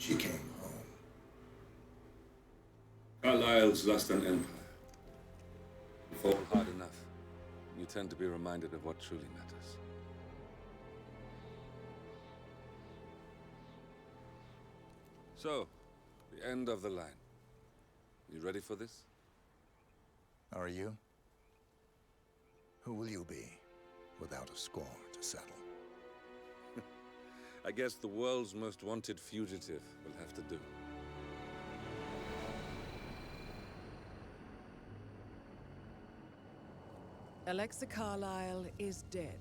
She came home. Carlyle's lost an empire. You fall hard enough, you tend to be reminded of what truly matters. So, the end of the line. You ready for this? Are you? Who will you be without a score to settle? I guess the world's most wanted fugitive will have to do. Alexa Carlyle is dead.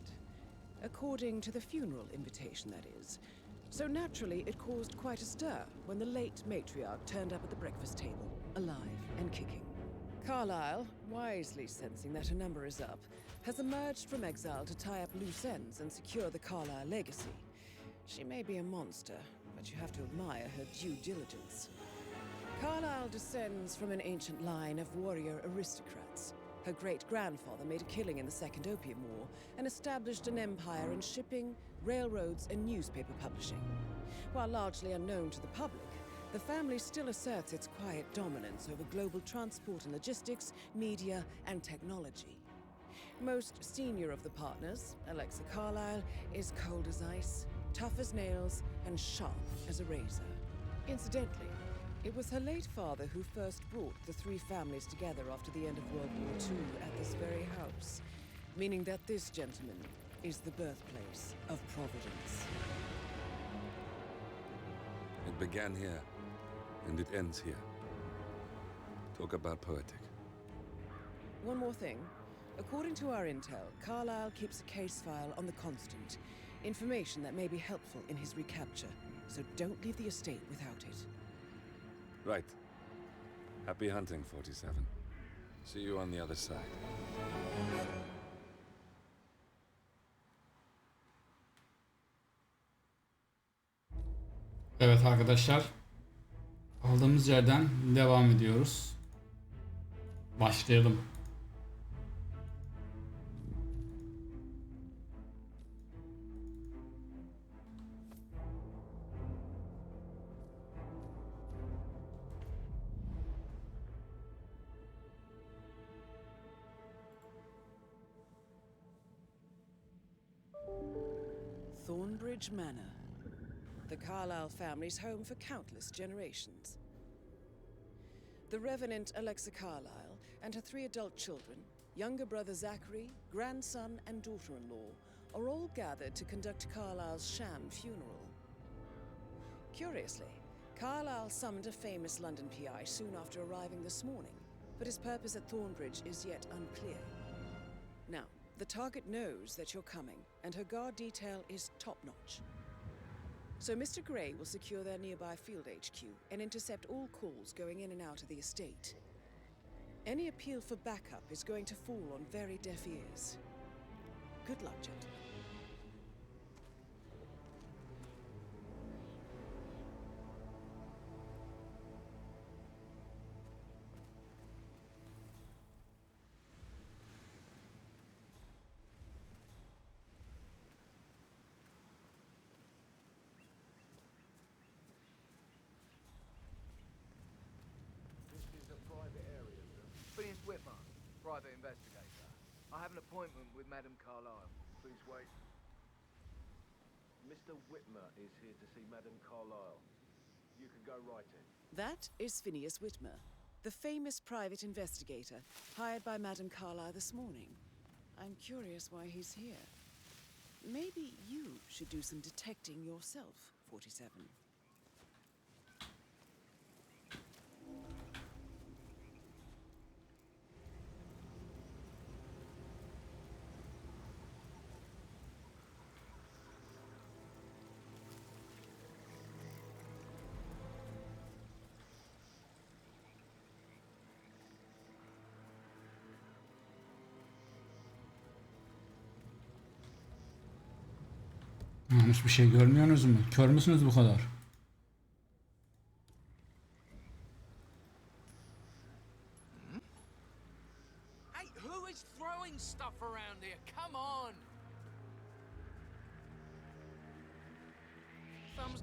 According to the funeral invitation, that is. So naturally, it caused quite a stir when the late matriarch turned up at the breakfast table, alive and kicking. Carlyle, wisely sensing that her number is up, has emerged from exile to tie up loose ends and secure the Carlyle legacy. She may be a monster, but you have to admire her due diligence. Carlyle descends from an ancient line of warrior aristocrats. Her great-grandfather made a killing in the Second Opium War and established an empire in shipping, railroads, and newspaper publishing. While largely unknown to the public, the family still asserts its quiet dominance over global transport and logistics, media, and technology. Most senior of the partners, Alexa Carlyle, is cold as ice, tough as nails, and sharp as a razor. Incidentally, it was her late father who first brought the three families together after the end of World War II at this very house, meaning that this gentleman is the birthplace of Providence. It began here, and it ends here. Talk about poetic. One more thing. According to our intel, Carlyle keeps a case file on the Constant. Information that may be helpful in his recapture, so don't leave the estate without it. Right. Happy hunting, 47. See you on the other side. Evet arkadaşlar, aldığımız yerden devam ediyoruz. Başlayalım. Thornbridge Manor. The Carlyle family's home for countless generations. The Revenant Alexa Carlyle and her three adult children, younger brother Zachary, grandson, and daughter-in-law, are all gathered to conduct Carlyle's sham funeral. Curiously, Carlyle summoned a famous London PI soon after arriving this morning, but his purpose at Thornbridge is yet unclear. Now, the target knows that you're coming, and her guard detail is top-notch. So Mr. Gray will secure their nearby field HQ and intercept all calls going in and out of the estate. Any appeal for backup is going to fall on very deaf ears. Good luck, gentlemen. Phineas Whitmer, private investigator. I have an appointment with Madame Carlyle. Please wait. Mr. Whitmer is here to see Madame Carlyle. You can go right in. That is Phineas Whitmer, the famous private investigator hired by Madame Carlyle this morning. I'm curious why he's here. Maybe you should do some detecting yourself, 47. Hiçbir şey görmüyorsunuz mu? Kör müsünüz bu kadar? Hey, who is throwing stuff around here? Come on! Thumbs.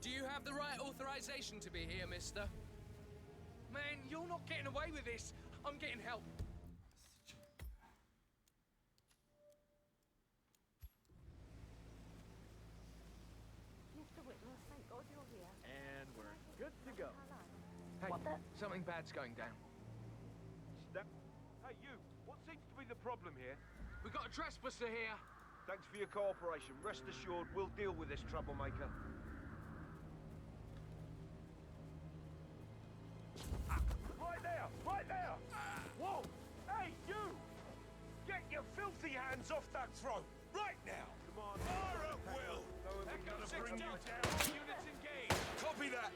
Do you have have the right authorization to be here, mister? Man, you're not getting away with this. I'm getting help. Mr. Whitmore, thank God you're here. And we're good to go. Hey, What the? something bad's going down. Hey, you! What seems to be the problem here? We've got a trespasser here. Thanks for your cooperation. Rest assured, we'll deal with this troublemaker. Right there! Right there! Whoa! Hey, you! Get your filthy hands off that throat! Right now! Come on. Fire at will! That goes Gonna bring 6 you down. down. Units engaged. Copy that!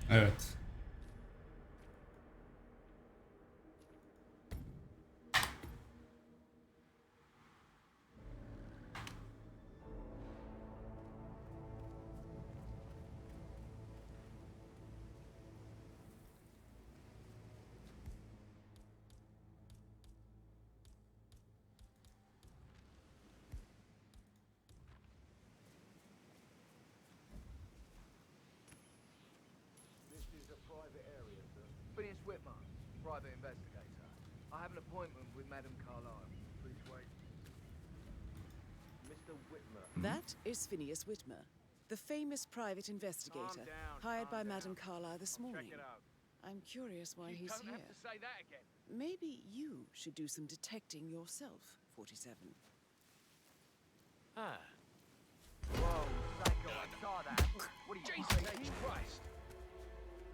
Evet. This is a private area, sir. Phineas Whitmer, private investigator. I have an appointment with Madame Carlyle. Please wait. Mr. Whitmer. That is Phineas Whitmer, the famous private investigator hired by Madame Carlyle this morning. I'm curious why You he's don't here. have to say that again. Maybe you should do some detecting yourself, 47. Ah. Whoa, psycho, I saw that. What are you, Jesus Christ.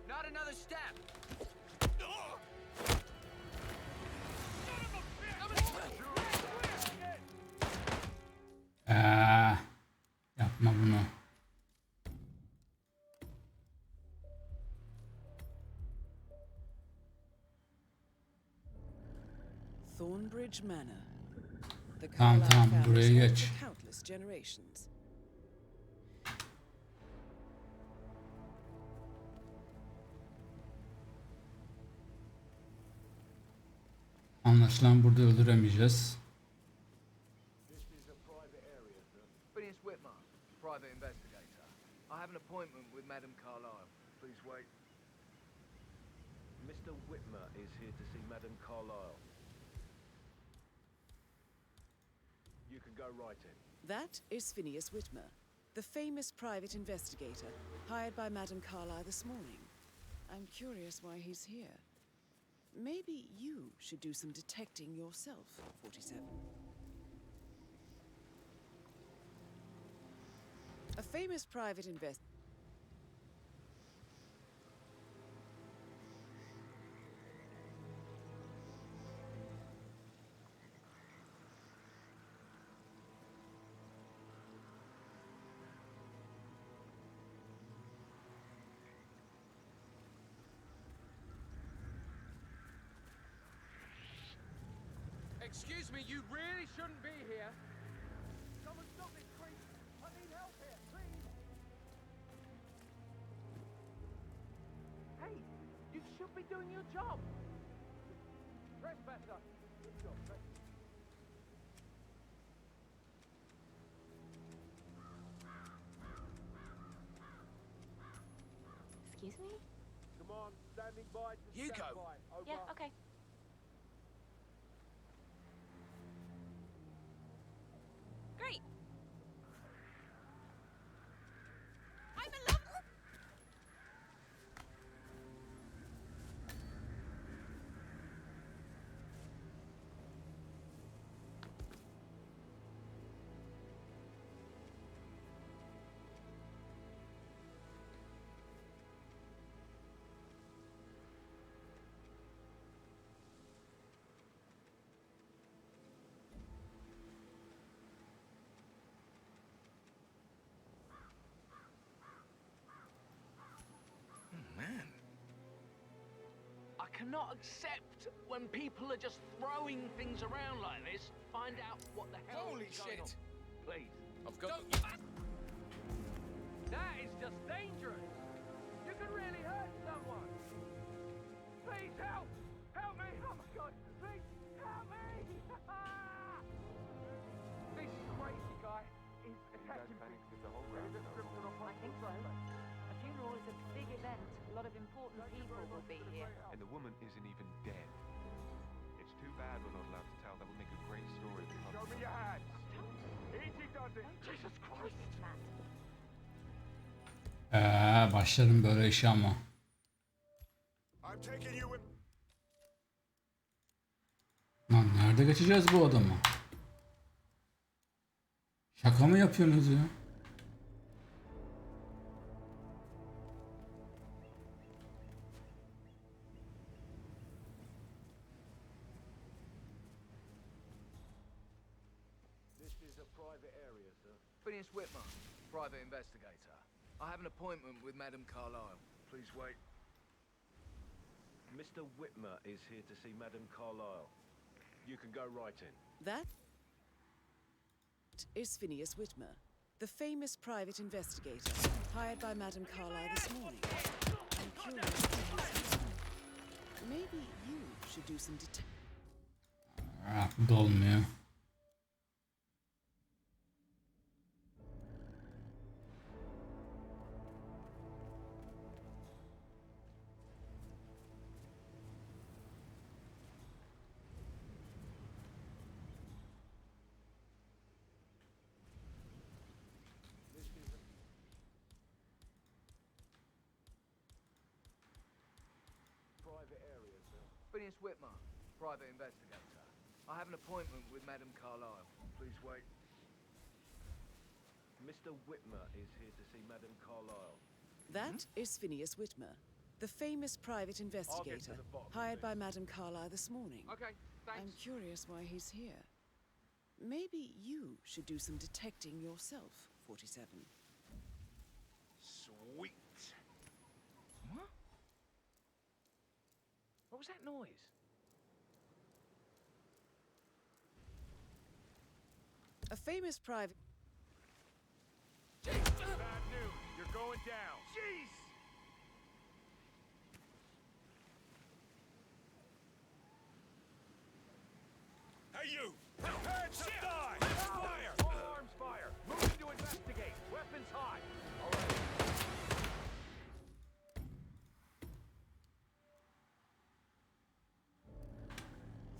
Not another step. Yapma bunu. Thornbridge Manor. The Tamam, Carlyle tamam, family's buraya home geç. for countless generations. Anlaşılan burada öldüremeyeceğiz. This is a private area, sir. Phineas Whitmer, private investigator. I have an appointment with Madame Carlyle. Please wait. Mr. Whitmer is here to see Madame Carlyle. You can go right in. That is Phineas Whitmer, the famous private investigator hired by Madame Carlyle this morning. I'm curious why he's here. Maybe you should do some detecting yourself, 47. A famous private investigator. Excuse me, you really shouldn't be here. Someone stop this creep! I need help here, please! Hey, you should be doing your job! Trespasser! Good job, Trespasser. Excuse me? Come on, standing by to You stand go. by. Over. Yeah, okay. Great. I'm in love. Man. I cannot accept when people are just throwing things around like this. Find out what the hell Holy is going shit. on. Please. I've got... That is just dangerous. You can really hurt someone! Please help! Help me! Oh my god! Please help me! event, a lot of important people will be here. And the woman isn't even dead. It's too bad we're not allowed to tell. That would make a great story. Show me your hands. Easy does it. Jesus Christ. Başlarım böyle işe ama. I'm taking you with... Lan nerede geçeceğiz bu adamı? Şaka mı yapıyorsunuz ya? This is a private area, sir. Phineas Whitmer, private investigator. I have an appointment with Madame Carlyle. Please wait. Mr. Whitmer is here to see Madame Carlyle. You can go right in. That is Phineas Whitmer, the famous private investigator hired by Madame Carlyle this morning. I'm curious why he's here. Maybe you should do some Bu da olmuyor. Private area, sir. Phineas Whitmer, private investigator. I have an appointment with Madame Carlyle. Please wait. Mr. Whitmer is here to see Madame Carlyle. That is Phineas Whitmer, the famous private investigator hired by Madame Carlyle this morning. Okay, thanks. I'm curious why he's here. Maybe you should do some detecting yourself, 47. Sweet. What? What was that noise? A famous private... Bad news. You're going down. Jeez! Hey, you! Hands up, die! Fire! All arms fire. Moving to investigate. Weapons hot. All right.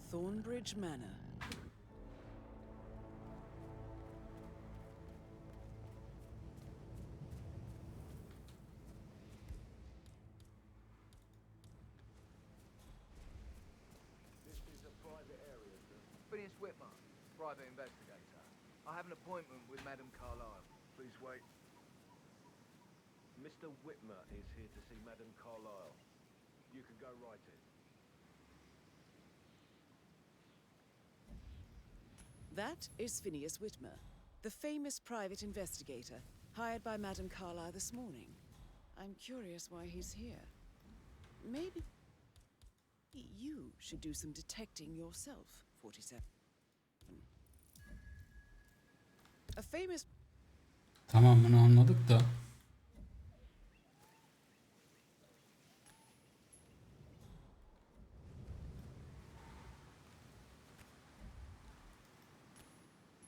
Thornbridge Manor. This is a private area, sir. Phineas Whitmer, private investigator. I have an appointment with Madame Carlyle. Please wait. Mr. Whitmer is here to see Madame Carlyle. You can go right in. That is Phineas Whitmer, the famous private investigator hired by Madame Carlyle this morning. I'm curious why he's here. Maybe you should do some detecting yourself, 47. A famous... Tamam, bunu anladık da.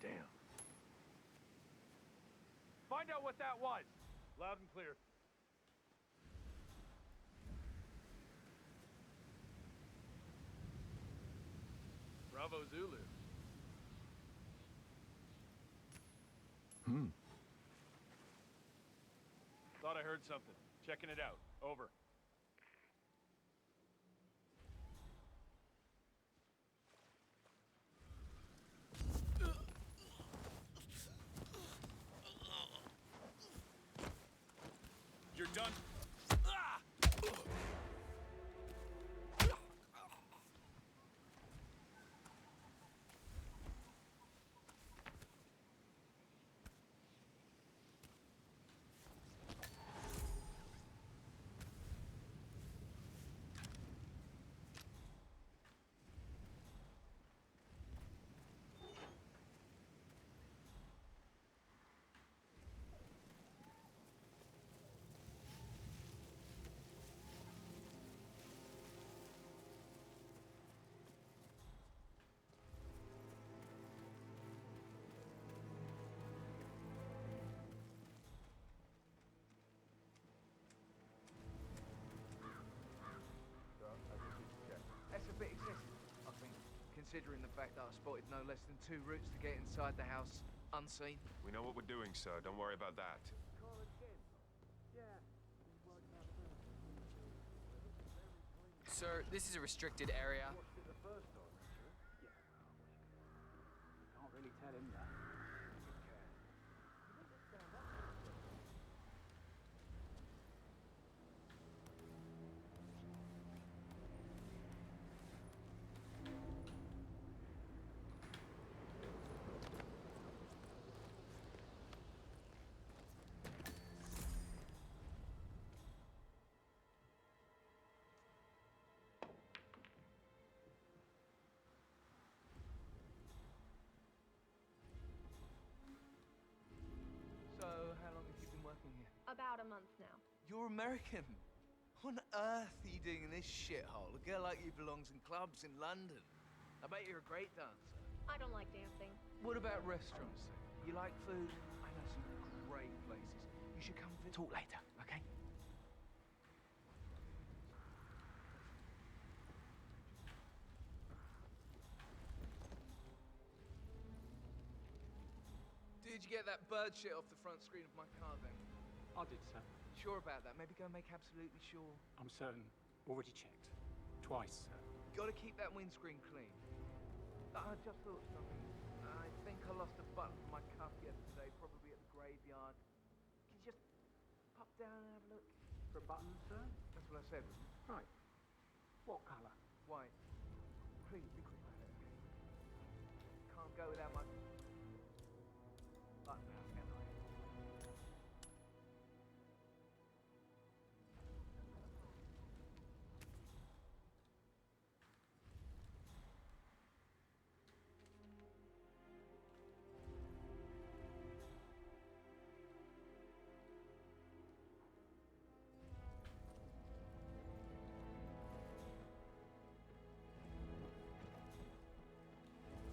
Damn. Find out what that was. Loud and clear. Bravo Zulu. Thought I heard something. Checking it out. Over. You're done. considering the fact that I spotted no less than 2 routes to get inside the house unseen. We know what we're doing, sir. Don't worry about that. Sir, this is a restricted area. Can't really tell him that. So, how long have you been working here? About a month now. You're American. What on earth are you doing in this shithole? A girl like you belongs in clubs in London. I bet you're a great dancer. I don't like dancing. What about restaurants? You like food? I know some great places. You should come talk later, okay? Did you get that bird shit off the front screen of my car then? I did, sir. Sure about that? Maybe go make absolutely sure. I'm certain. Already checked. Twice, sir. Gotta keep that windscreen clean. I just thought of something. I think I lost a button from my cuff yesterday, probably at the graveyard. Can you just pop down and have a look? For a button, sir? That's what I said. Right. What colour? White. Please be quick about it. Can't go without my button now, can I?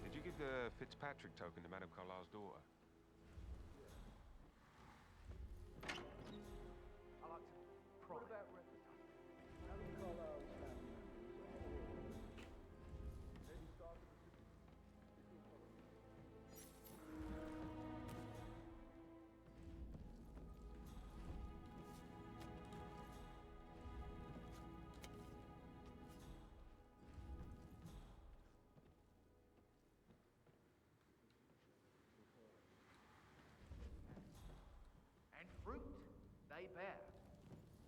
Did you give the Fitzpatrick token to Madame Carlisle's daughter? I like to pry. What about and fruit they bear.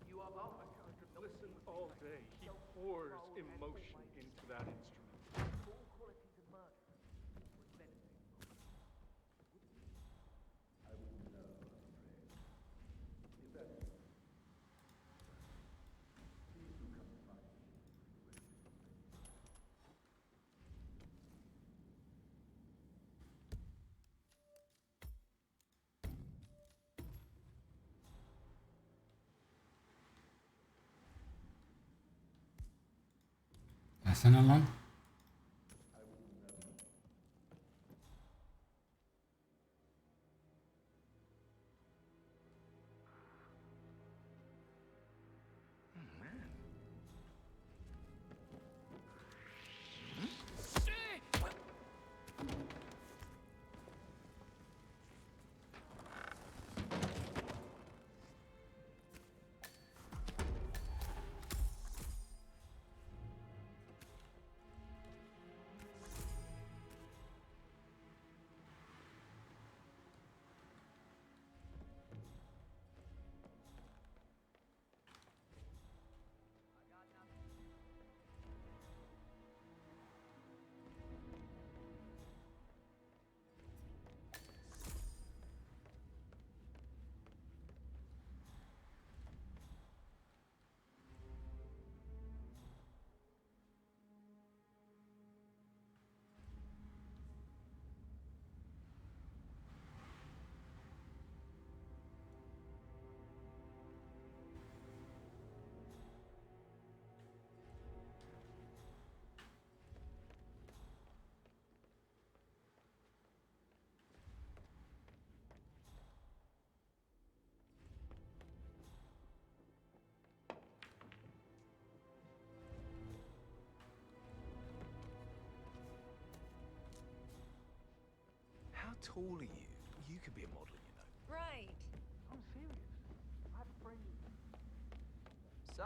You are both. I could listen all day. He pours emotion into that instrument. All qualities of murder would benefit. Gelsene lan. tall are you? You could be a model, you know. Right. I'm serious. I have a friend. So?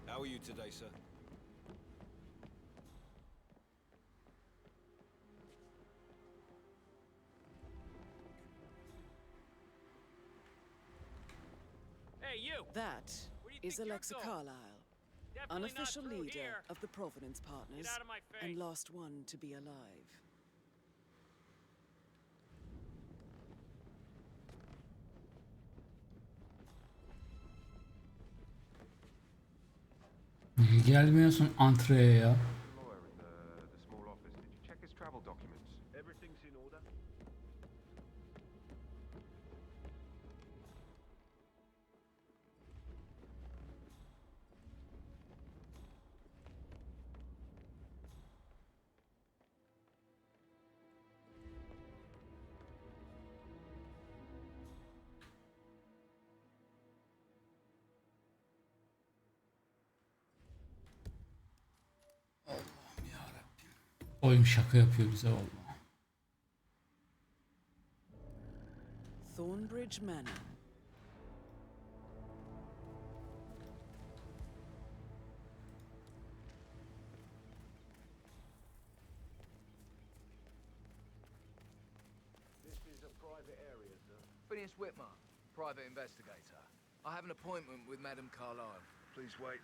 How are you today, sir? Hey, you! That Where do you is think you're Alexa going? Carlyle, Definitely not unofficial through leader here. of the Providence Partners Get out of my face. and last one to be alive. Niye gelmiyorsun antreye ya? Lawyer in the small office. Did you check his travel documents? Everything's in order. Oyun şaka yapıyor bize vallahi. Thornbridge Manor. This is a private area, sir. Phineas Whitmer, private investigator. I have an appointment with Madame Carlyle. Please wait.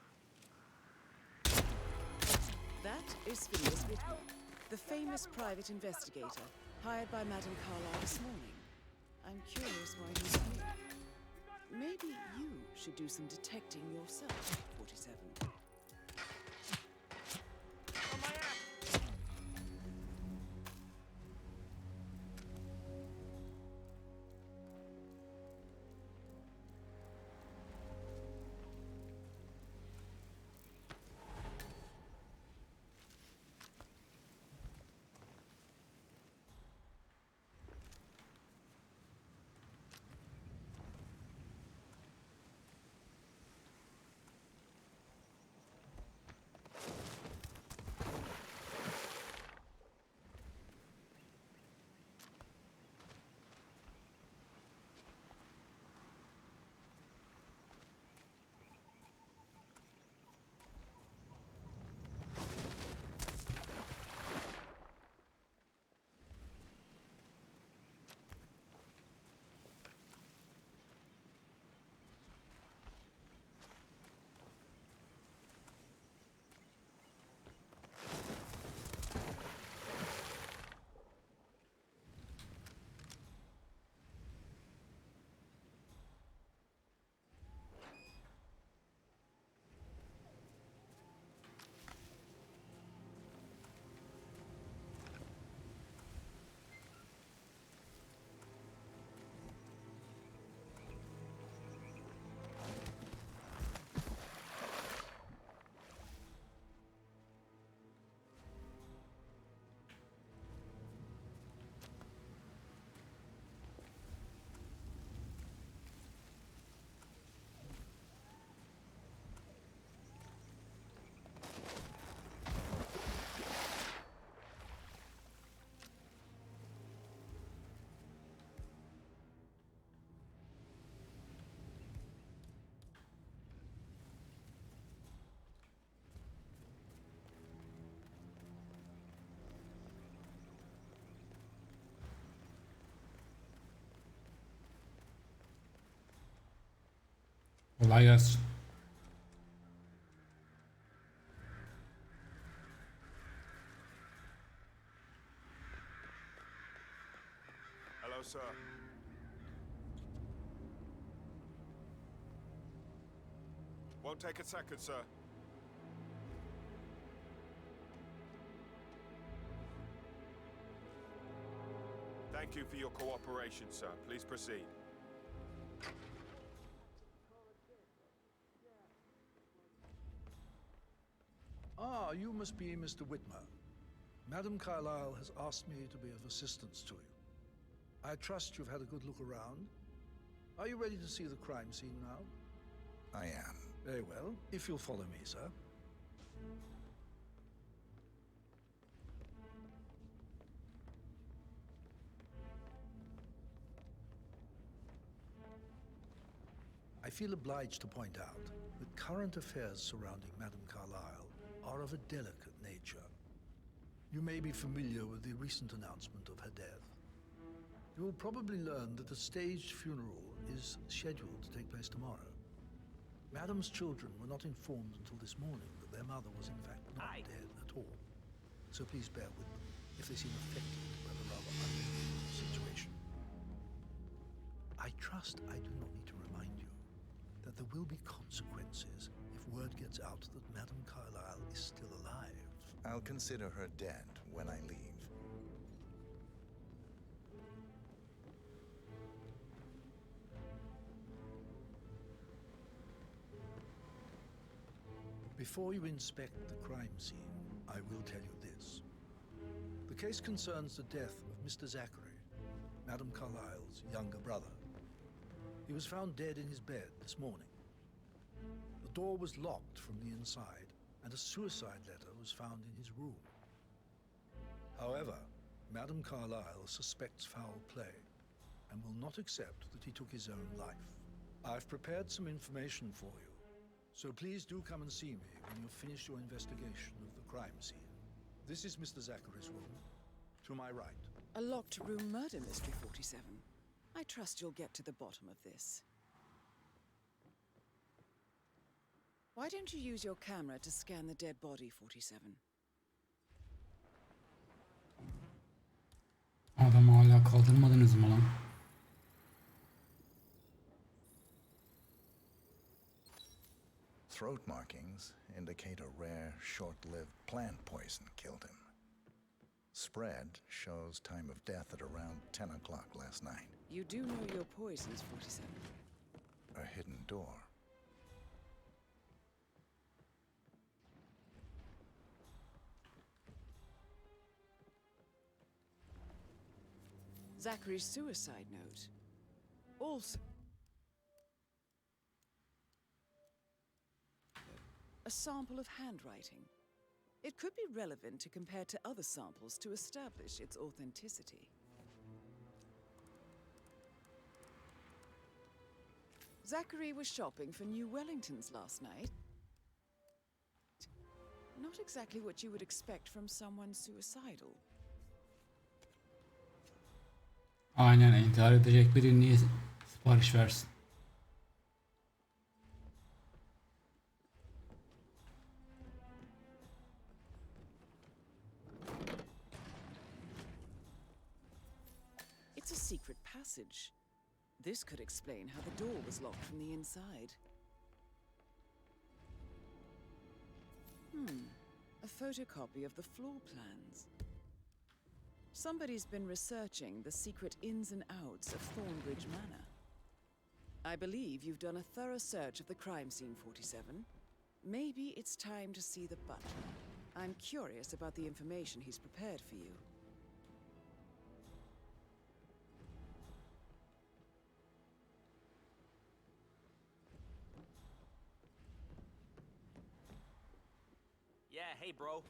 That is Phineas Whitmer, the famous private investigator hired by Madame Carlyle this morning. I'm curious why he's here. Maybe you should do some detecting yourself, 47. On my ass! Kolay gelsin. Hello, sir. Won't take a second, sir. Thank you for your cooperation, sir. Please proceed. Ah, you must be Mr. Whitmer. Madam Carlyle has asked me to be of assistance to you. I trust you've had a good look around. Are you ready to see the crime scene now? I am. Very well, if you'll follow me, sir. I feel obliged to point out that current affairs surrounding Madame Carlyle are of a delicate nature. You may be familiar with the recent announcement of her death. You will probably learn that a staged funeral is scheduled to take place tomorrow. Madame's children were not informed until this morning that their mother was in fact not dead at all. So please bear with them if they seem affected by the rather unusual situation. I trust I do not need to remind you that there will be consequences if word gets out that Madame Carlyle is still alive. I'll consider her dead when I leave. Before you inspect the crime scene, I will tell you this. The case concerns the death of Mr. Zachary, Madame Carlyle's younger brother. He was found dead in his bed this morning. The door was locked from the inside, and a suicide letter was found in his room. However, Madame Carlyle suspects foul play and will not accept that he took his own life. I've prepared some information for you, so please do come and see me when you've finished your investigation of the crime scene. This is Mr. Zachary's room. To my right. A locked room murder mystery, 47. I trust you'll get to the bottom of this. Why don't you use your camera to scan the dead body, 47? Adamı hala kaldırmadınız mı lan? Throat markings indicate a rare, short-lived plant poison killed him. Spread shows time of death at around 10 o'clock last night. You do know your poisons, 47. A hidden door. Zachary's suicide note. Also, a sample of handwriting. It could be relevant to compare to other samples to establish its authenticity. Zachary was shopping for new Wellingtons last night. Not exactly what you would expect from someone suicidal. Aynen, intihar edecek biri niye sipariş versin? It's a secret passage. This could explain how the door was locked from the inside. A photocopy of the floor plans. Somebody's been researching the secret ins and outs of Thornbridge Manor. I believe you've done a thorough search of the crime scene, 47. Maybe it's time to see the butler. I'm curious about the information he's prepared for you. Yeah, hey, bro.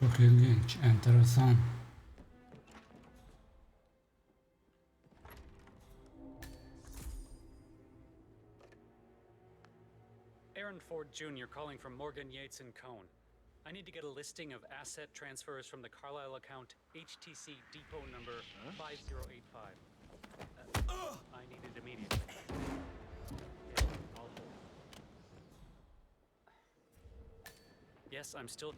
Çok ilginç, enteresan. Aaron Ford Jr. calling from Morgan Yates and Cone. I need to get a listing of asset transfers from the Carlisle account HTC depot number 5085. I need it immediately. Okay, I'll hold. Yes, I'm still...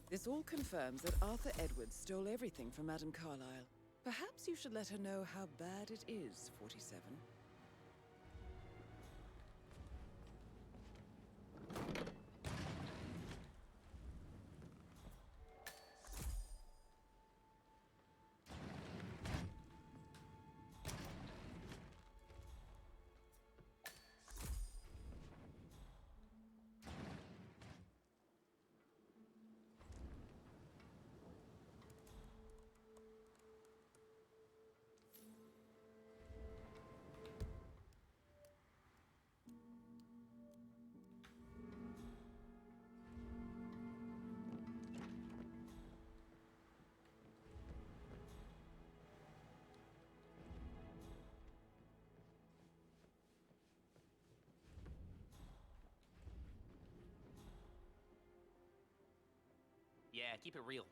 This all confirms that Arthur Edwards stole everything from Madame Carlyle. Perhaps you should let her know how bad it is, 47. Yeah, keep it real.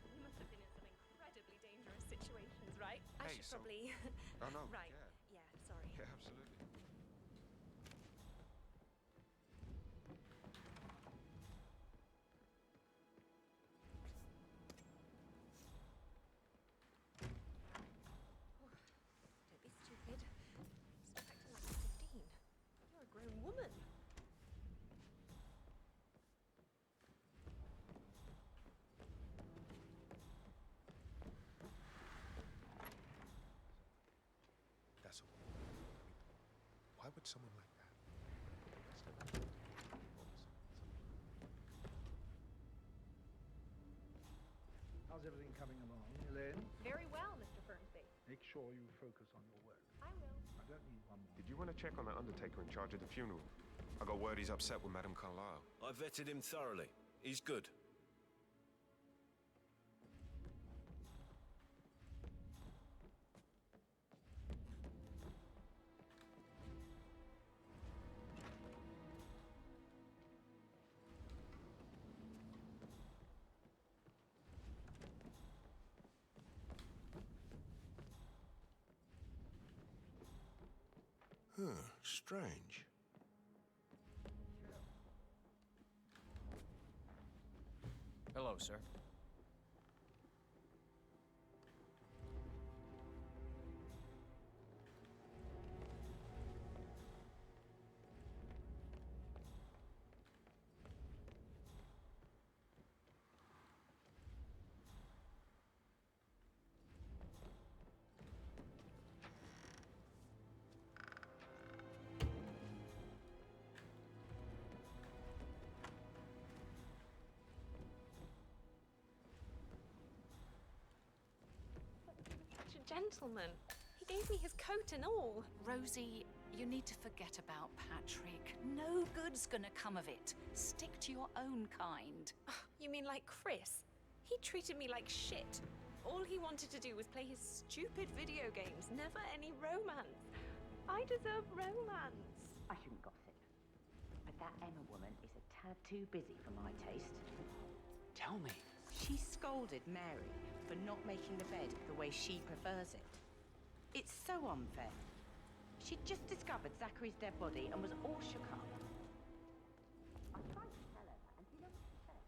You must have been in some incredibly dangerous situations, right? I Hey, should so- probably... Oh, no. Right. Yeah. Yeah, sorry. Yeah, absolutely. Don't be stupid. Stop acting like you're 15. You're a grown woman. That's all. Why would someone like that? How's everything coming along, Elaine? Very well, Mr. Fernsby. Make sure you focus on your work. I will. I don't need one more. Did you want to check on that undertaker in charge of the funeral? I got word he's upset with Madame Carlyle. I vetted him thoroughly. He's good. Huh, strange. Hello, sir. gentleman. He gave me his coat and all. Rosie, you need to forget about Patrick. No good's gonna come of it. Stick to your own kind. You mean like Chris? He treated me like shit. All he wanted to do was play his stupid video games, never any romance. I deserve romance. I shouldn't gossip, but that Emma woman is a tad too busy for my taste. Tell me. She scolded Mary for not making the bed the way she prefers it. It's so unfair. She'd just discovered Zachary's dead body and was all shook up. I tried to tell her that, and you know what she said?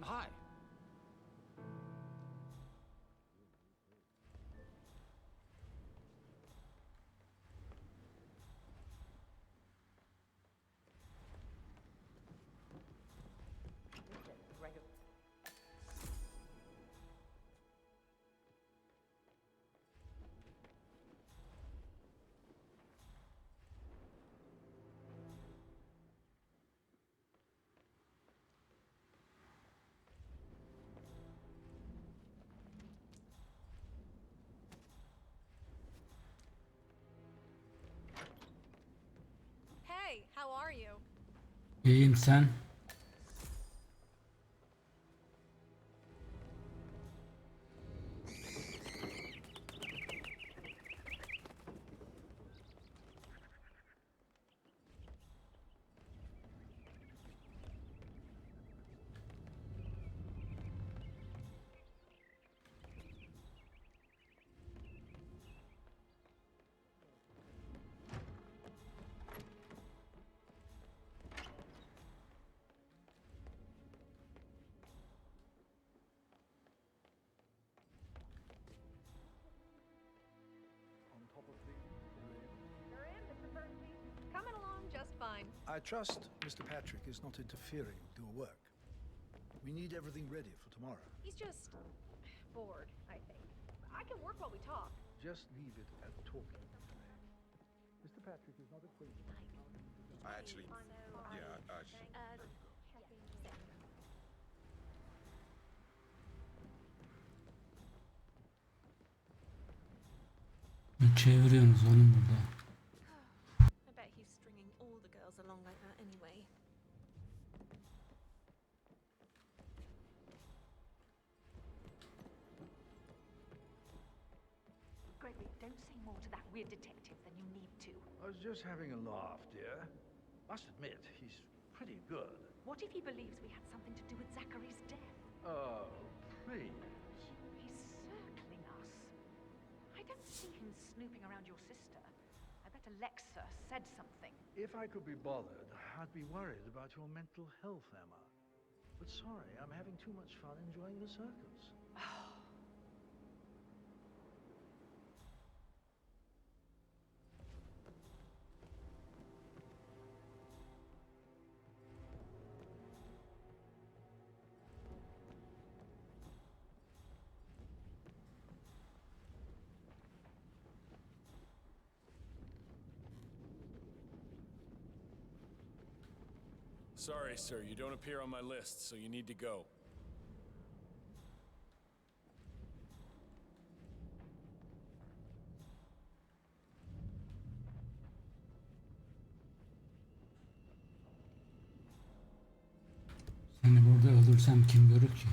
Hi. Hey, how are you? İyiyim sen. You're in, Mr. Bernstein. Coming along just fine. I trust Mr. Patrick is not interfering with your work. We need everything ready for tomorrow. He's just bored, I think. I can work while we talk. Just leave it at talking today. Mr. Patrick is not acquainted. I actually... Yeah, Ne çeviriyorsunuz oğlum burada? I bet he's stringing all the girls along like that anyway. Gregory, don't say more to that weird detective than you need to. I was just having a laugh, dear. Must admit, he's pretty good. What if he believes we had something to do with Zachary's death? Oh, please. He's circling us. I don't see him snooping around your sister. I bet Alexa said something. If I could be bothered, I'd be worried about your mental health, Emma. But sorry, I'm having too much fun enjoying the circus. Sorry, sir, you don't appear on my list, so you need to go. Seni burada öldürsem kim görür ki?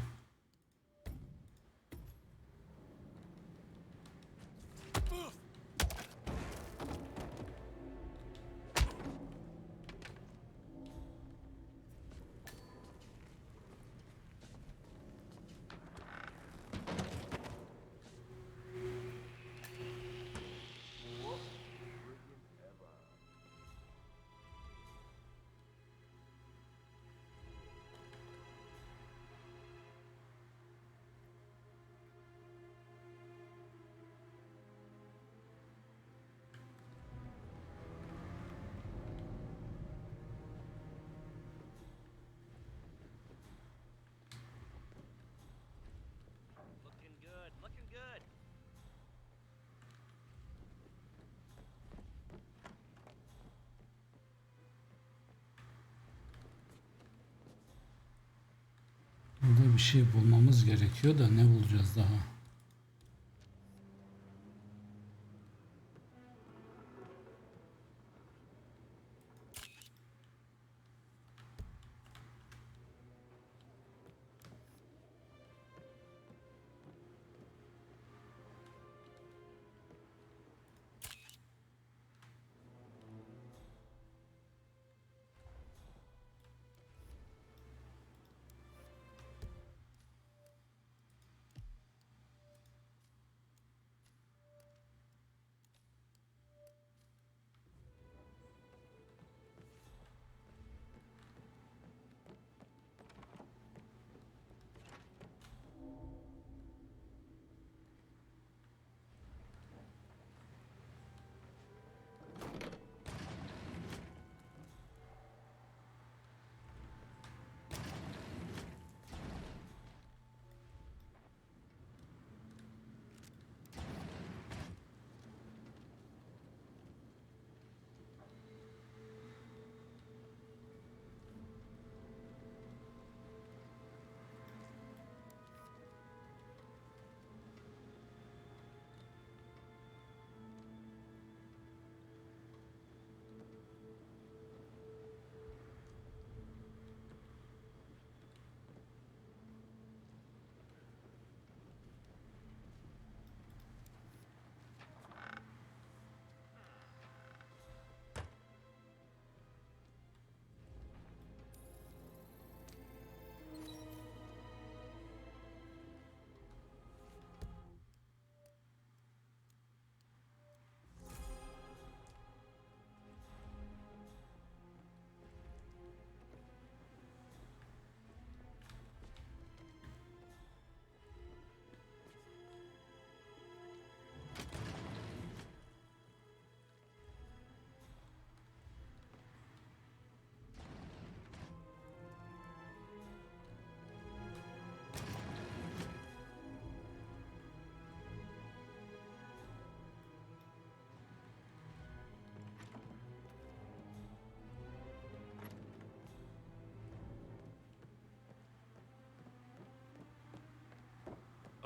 bir şey bulmamız gerekiyor da ne bulacağız daha?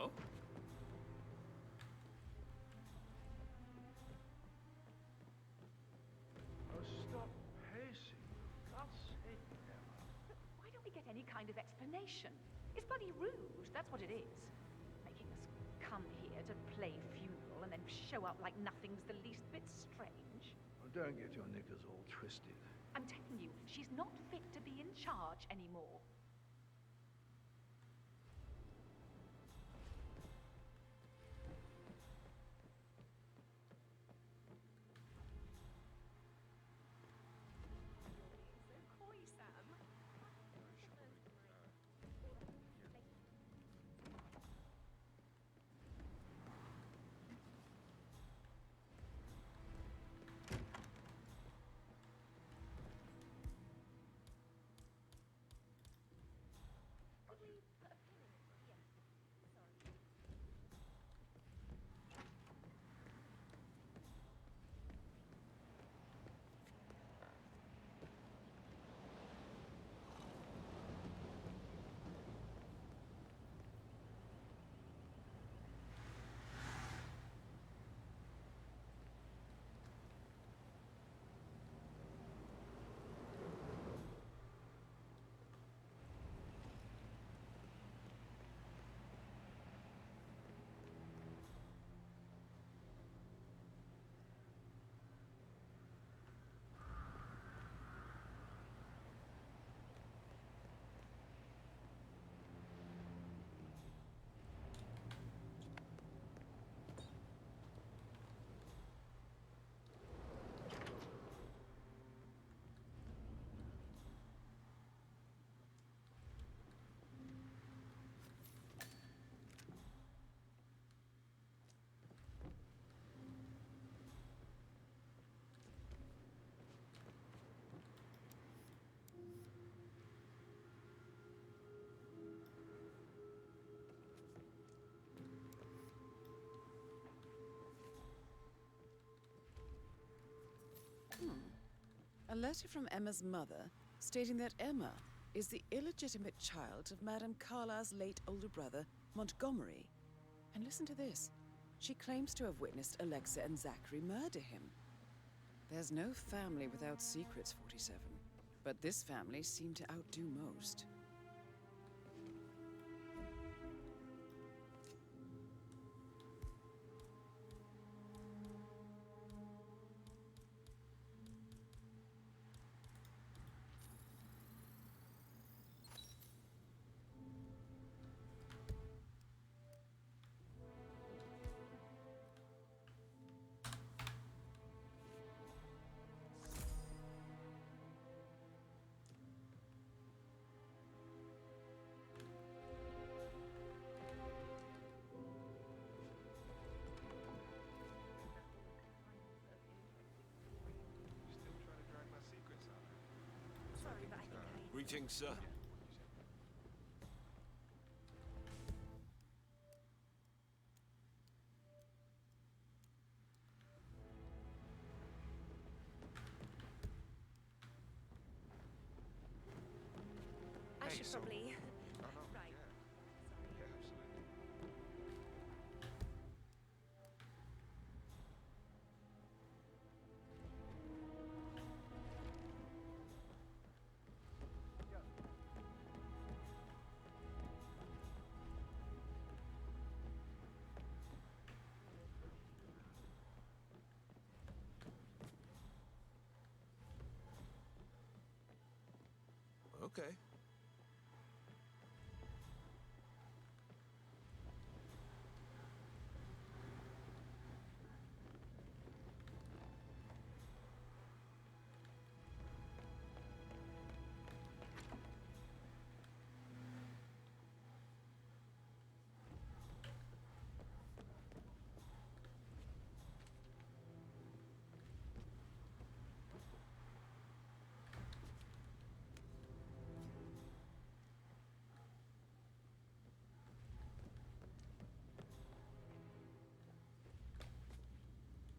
Oh? Oh, stop pacing. For God's sake, Emma. Why don't we get any kind of explanation? It's bloody rude, that's what it is. Making us come here to play funeral and then show up like nothing's the least bit strange. Well, don't get your knickers all twisted. I'm telling you, she's not fit to be in charge anymore. A letter from Emma's mother stating that Emma is the illegitimate child of Madame Carlyle's late older brother, Montgomery. And listen to this. She claims to have witnessed Alexa and Zachary murder him. There's no family without secrets, 47. But this family seemed to outdo most. Sorry, but I think I... Greetings, sir. I should probably... Right. Okay.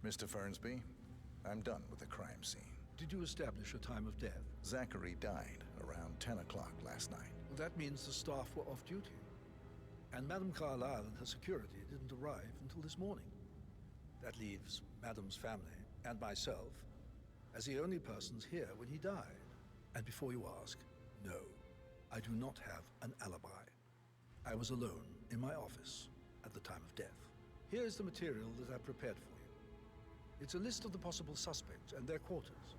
Mr. Fernsby, I'm done with the crime scene. Did you establish a time of death? Zachary died around 10 o'clock last night. Well, that means the staff were off duty. And Madame Carlyle and her security didn't arrive until this morning. That leaves Madame's family and myself as the only persons here when he died. And before you ask, no, I do not have an alibi. I was alone in my office at the time of death. Here is the material that I prepared for you. It's a list of the possible suspects and their quarters.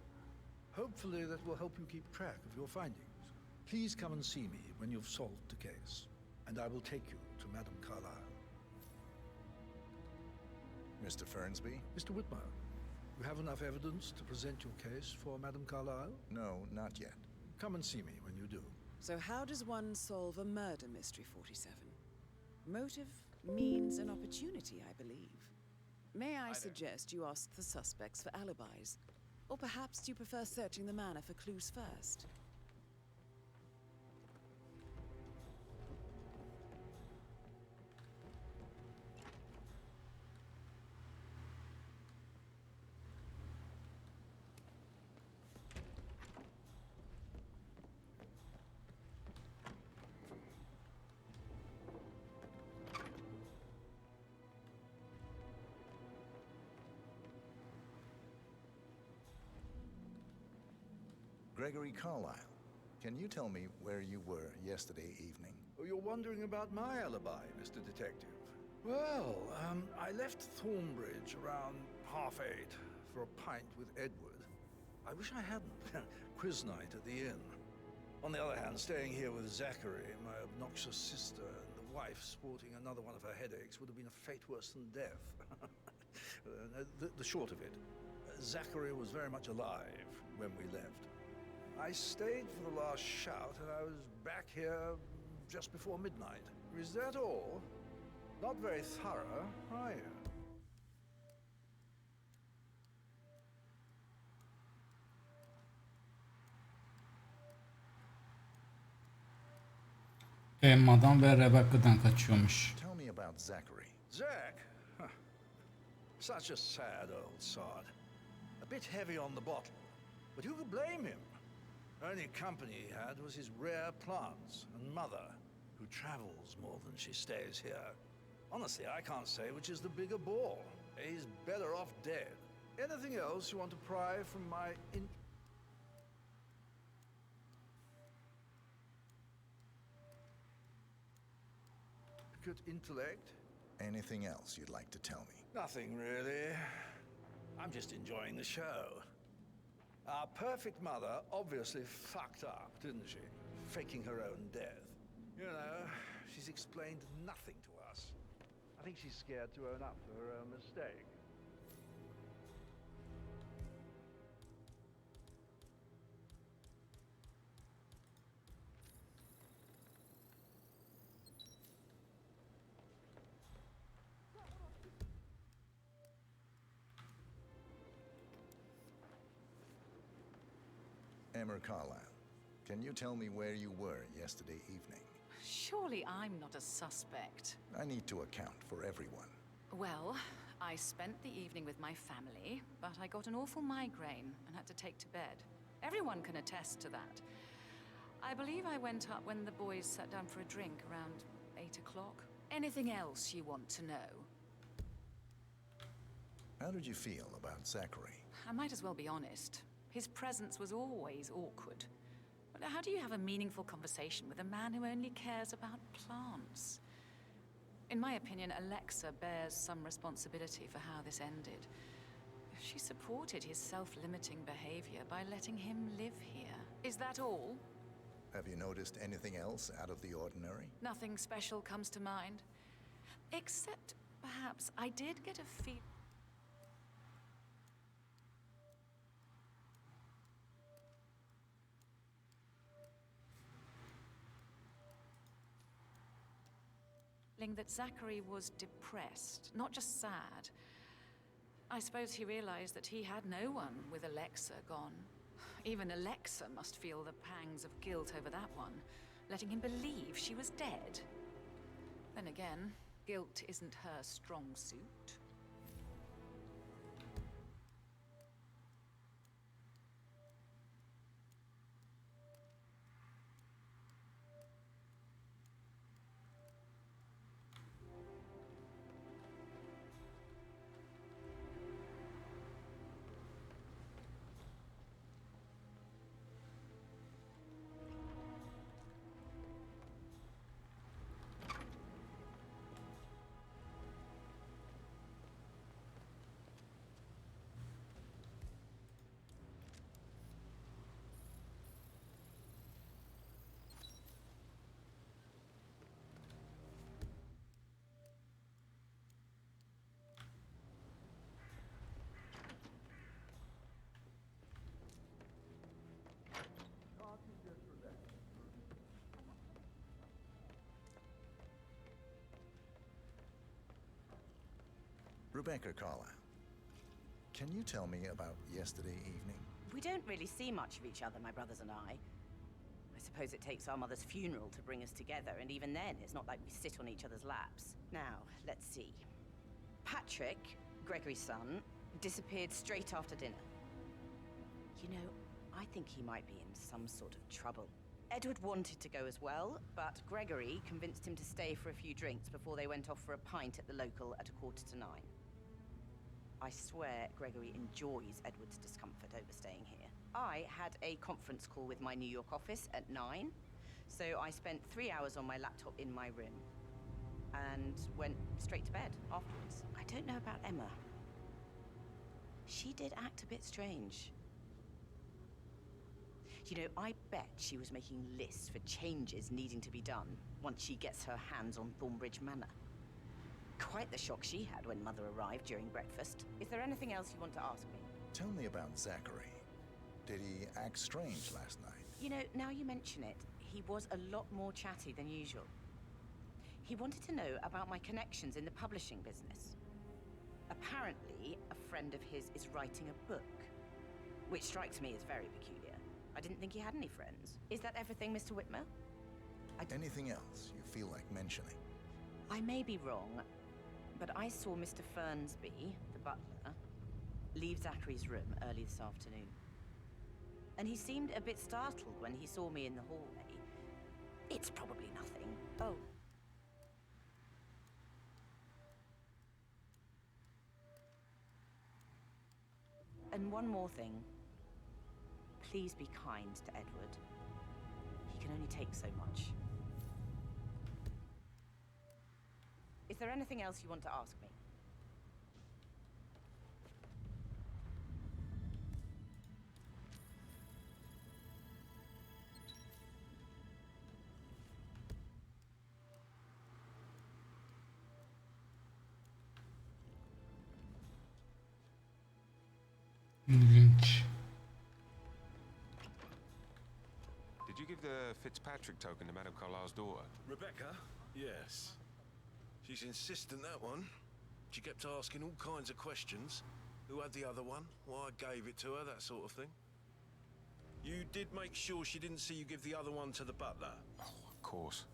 Hopefully that will help you keep track of your findings. Please come and see me when you've solved the case, and I will take you to Madame Carlyle. Mr. Fernsby? Mr. Whitmer, you have enough evidence to present your case for Madame Carlyle? No, not yet. Come and see me when you do. So how does one solve a murder mystery, 47? Motive, means, and opportunity, I believe. May I suggest you ask the suspects for alibis? Or perhaps do you prefer searching the manor for clues first? Gregory Carlyle, can you tell me where you were yesterday evening? Oh, you're wondering about my alibi, Mr. Detective. Well, I left Thornbridge around 8:30 for a pint with Edward. I wish I hadn't. Quiz night at the inn. On the other hand, staying here with Zachary, my obnoxious sister, and the wife sporting another one of her headaches would have been a fate worse than death. The short of it, Zachary was very much alive when we left. I stayed for the last shout, and I was back here just before midnight. Is that all? Not very thorough, are you? Emma'dan ve Rebecca'dan kaçıyormuş. Tell me about Zachary. Zach? Huh. Such a sad old sod. A bit heavy on the bottle. But who could blame him? Only company he had was his rare plants and mother, who travels more than she stays here. Honestly, I can't say which is the bigger bore. He's better off dead. Anything else you want to pry from my good intellect? Anything else you'd like to tell me? Nothing really. I'm just enjoying the show. Our perfect mother obviously fucked up, didn't she? Faking her own death. You know, she's explained nothing to us. I think she's scared to own up to her own mistake. Emma Carlyle, can you tell me where you were yesterday evening? Surely I'm not a suspect. I need to account for everyone. Well, I spent the evening with my family, but I got an awful migraine and had to take to bed. Everyone can attest to that. I believe I went up when the boys sat down for a drink around 8 o'clock. Anything else you want to know? How did you feel about Zachary? I might as well be honest. His presence was always awkward. But how do you have a meaningful conversation with a man who only cares about plants? In my opinion, Alexa bears some responsibility for how this ended. She supported his self-limiting behavior by letting him live here. Is that all? Have you noticed anything else out of the ordinary? Nothing special comes to mind. Except, perhaps, I did get a feeling that Zachary was depressed, not just sad. I suppose he realized that he had no one with Alexa gone. Even Alexa must feel the pangs of guilt over that one, letting him believe she was dead. Then again, guilt isn't her strong suit. Rebecca Carlyle, can you tell me about yesterday evening? We don't really see much of each other, my brothers and I. I suppose it takes our mother's funeral to bring us together, and even then, it's not like we sit on each other's laps. Now, let's see. Patrick, Gregory's son, disappeared straight after dinner. You know, I think he might be in some sort of trouble. Edward wanted to go as well, but Gregory convinced him to stay for a few drinks before they went off for a pint at the local at 9:15. I swear Gregory enjoys Edward's discomfort over staying here. I had a conference call with my New York office at 9, so I spent 3 hours on my laptop in my room and went straight to bed afterwards. I don't know about Emma. She did act a bit strange. You know, I bet she was making lists for changes needing to be done once she gets her hands on Thornbridge Manor. Quite the shock she had when Mother arrived during breakfast. Is there anything else you want to ask me? Tell me about Zachary. Did he act strange last night? You know, now you mention it, he was a lot more chatty than usual. He wanted to know about my connections in the publishing business. Apparently, a friend of his is writing a book, which strikes me as very peculiar. I didn't think he had any friends. Is that everything, Mr. Whitmer? Anything else you feel like mentioning? I may be wrong, but I saw Mr. Fernsby, the butler, leave Zachary's room early this afternoon. and he seemed a bit startled when he saw me in the hallway. It's probably nothing. Oh. And one more thing. Please be kind to Edward. He can only take so much. Is there anything else you want to ask me? İlginç. Did you give the Fitzpatrick token to Madame Carlisle's daughter? Rebecca? Yes. She's insistent, that one. She kept asking all kinds of questions. Who had the other one? Why I gave it to her, that sort of thing. You did make sure she didn't see you give the other one to the butler? Oh, of course.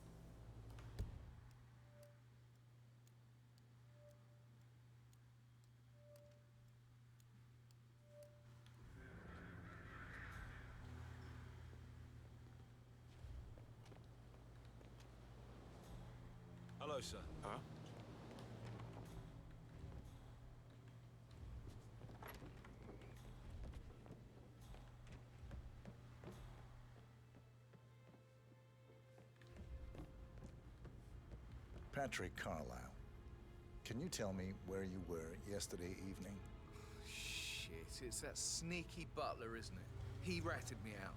Hello, sir. Huh? Patrick Carlisle, can you tell me where you were yesterday evening? Shit, it's that sneaky butler, isn't it? He ratted me out.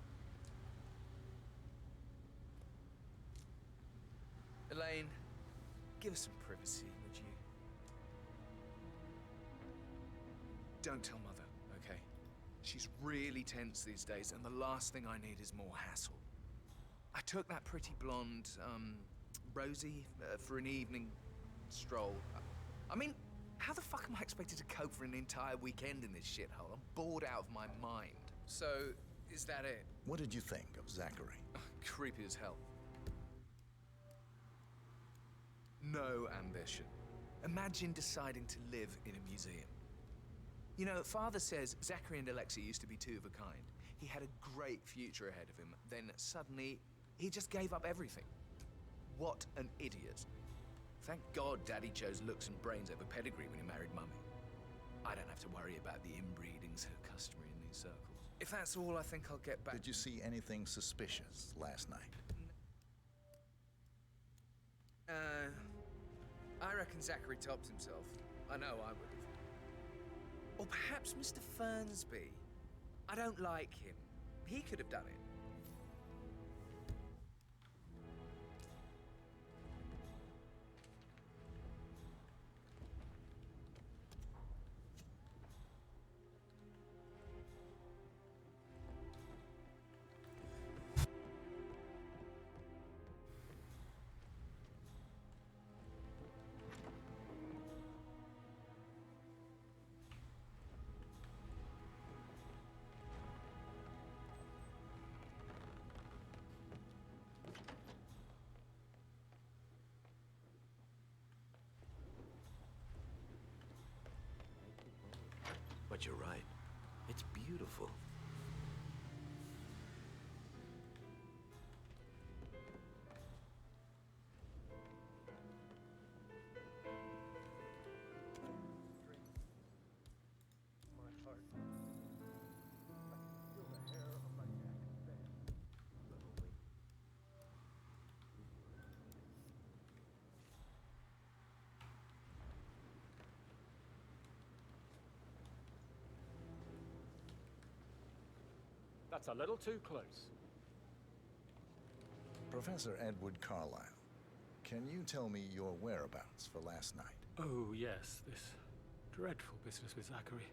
Elaine, give us some privacy, would you? Don't tell Mother, okay? She's really tense these days, and the last thing I need is more hassle. I took that pretty blonde, Rosie, for an evening stroll. I mean, how the fuck am I expected to cope for an entire weekend in this shithole? I'm bored out of my mind. So, is that it? What did you think of Zachary? Creepy as hell. No ambition. Imagine deciding to live in a museum. You know, Father says Zachary and Alexa used to be two of a kind. He had a great future ahead of him. Then suddenly, he just gave up everything. What an idiot. Thank God Daddy chose looks and brains over pedigree when he married Mummy. I don't have to worry about the inbreeding so customary in these circles. If that's all, I think I'll get back. Did you see anything suspicious last night? I reckon Zachary topped himself. I know I would have. Or perhaps Mr. Fernsby. I don't like him. He could have done it. But you're right. It's beautiful. That's a little too close. Professor Edward Carlisle, can you tell me your whereabouts for last night? Oh, yes, this dreadful business with Zachary.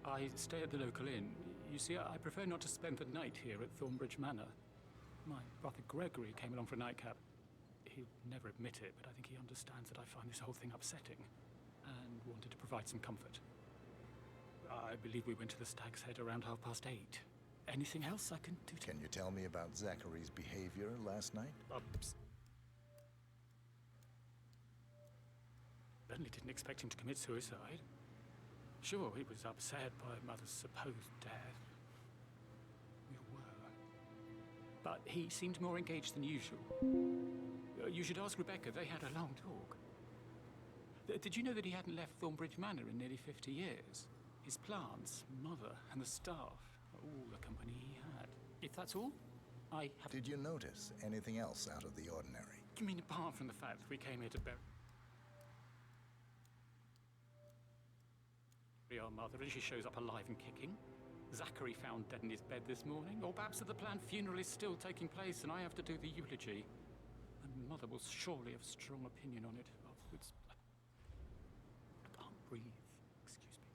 I stay at the local inn. You see, I prefer not to spend the night here at Thornbridge Manor. My brother Gregory came along for a nightcap. He'd never admit it, but I think he understands that I find this whole thing upsetting and wanted to provide some comfort. I believe we went to the Stag's Head around 8:30. Anything else I can do to... Can you tell me about Zachary's behavior last night? Certainly didn't expect him to commit suicide. Sure, he was upset by Mother's supposed death. but he seemed more engaged than usual. You should ask Rebecca. They had a long talk. Did you know that he hadn't left Thornbridge Manor in nearly 50 years? His plants, mother, and the staff, all the company he had. If that's all, I have... Did you notice anything else out of the ordinary? You mean apart from the fact that we came here to bury our mother and she shows up alive and kicking? Zachary found dead in his bed this morning? Or perhaps that the planned funeral is still taking place and I have to do the eulogy? And Mother will surely have strong opinion on it afterwards. I can't breathe. Excuse me.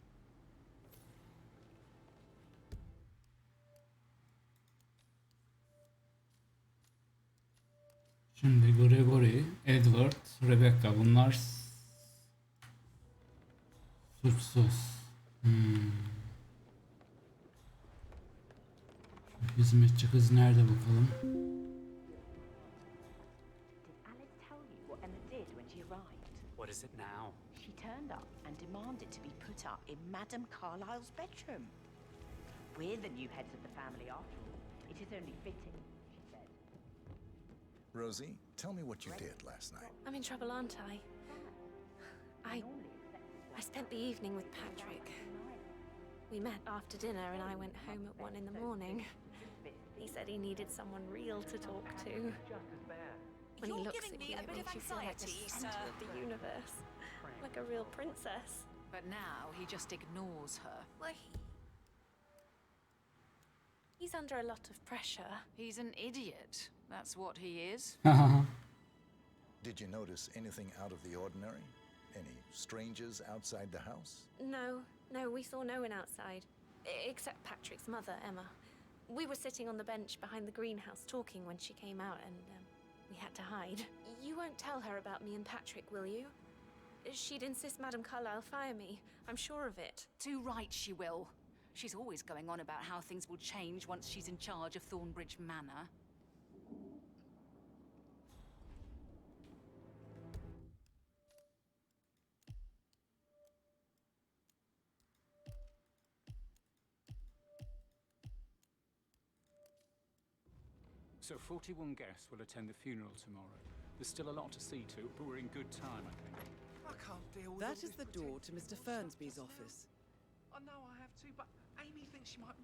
Şimdi Gregory, Edward, Rebecca bunlar suçsuz. Şu hizmetçi kız nerede bakalım? What is it now? She turned up and demanded to be put up in Madame Carlyle's bedroom. We're the new heads of the family after all. It is only fitting, she said. Rosie, tell me what you did last night. I'm in trouble, aren't I? I spent the evening with Patrick. We met after dinner and I went home at 1 in the morning. He said he needed someone real to talk to. When he looks at you, it makes you feel like the center of the universe. Like a real princess. But now he just ignores her. Well, he's under a lot of pressure. He's an idiot. That's what he is. Did you notice anything out of the ordinary? Any strangers outside the house? No, we saw no one outside. Except Patrick's mother, Emma. We were sitting on the bench behind the greenhouse talking when she came out and we had to hide. You won't tell her about me and Patrick, will you? She'd insist Madame Carlyle fire me. I'm sure of it. Too right she will. She's always going on about how things will change once she's in charge of Thornbridge Manor. So 41 guests will attend the funeral tomorrow. There's still a lot to see to, but we're in good time, I think. I can't deal with That is the door to Mr. Fernsby's office. I know I have to, but Amy thinks she might...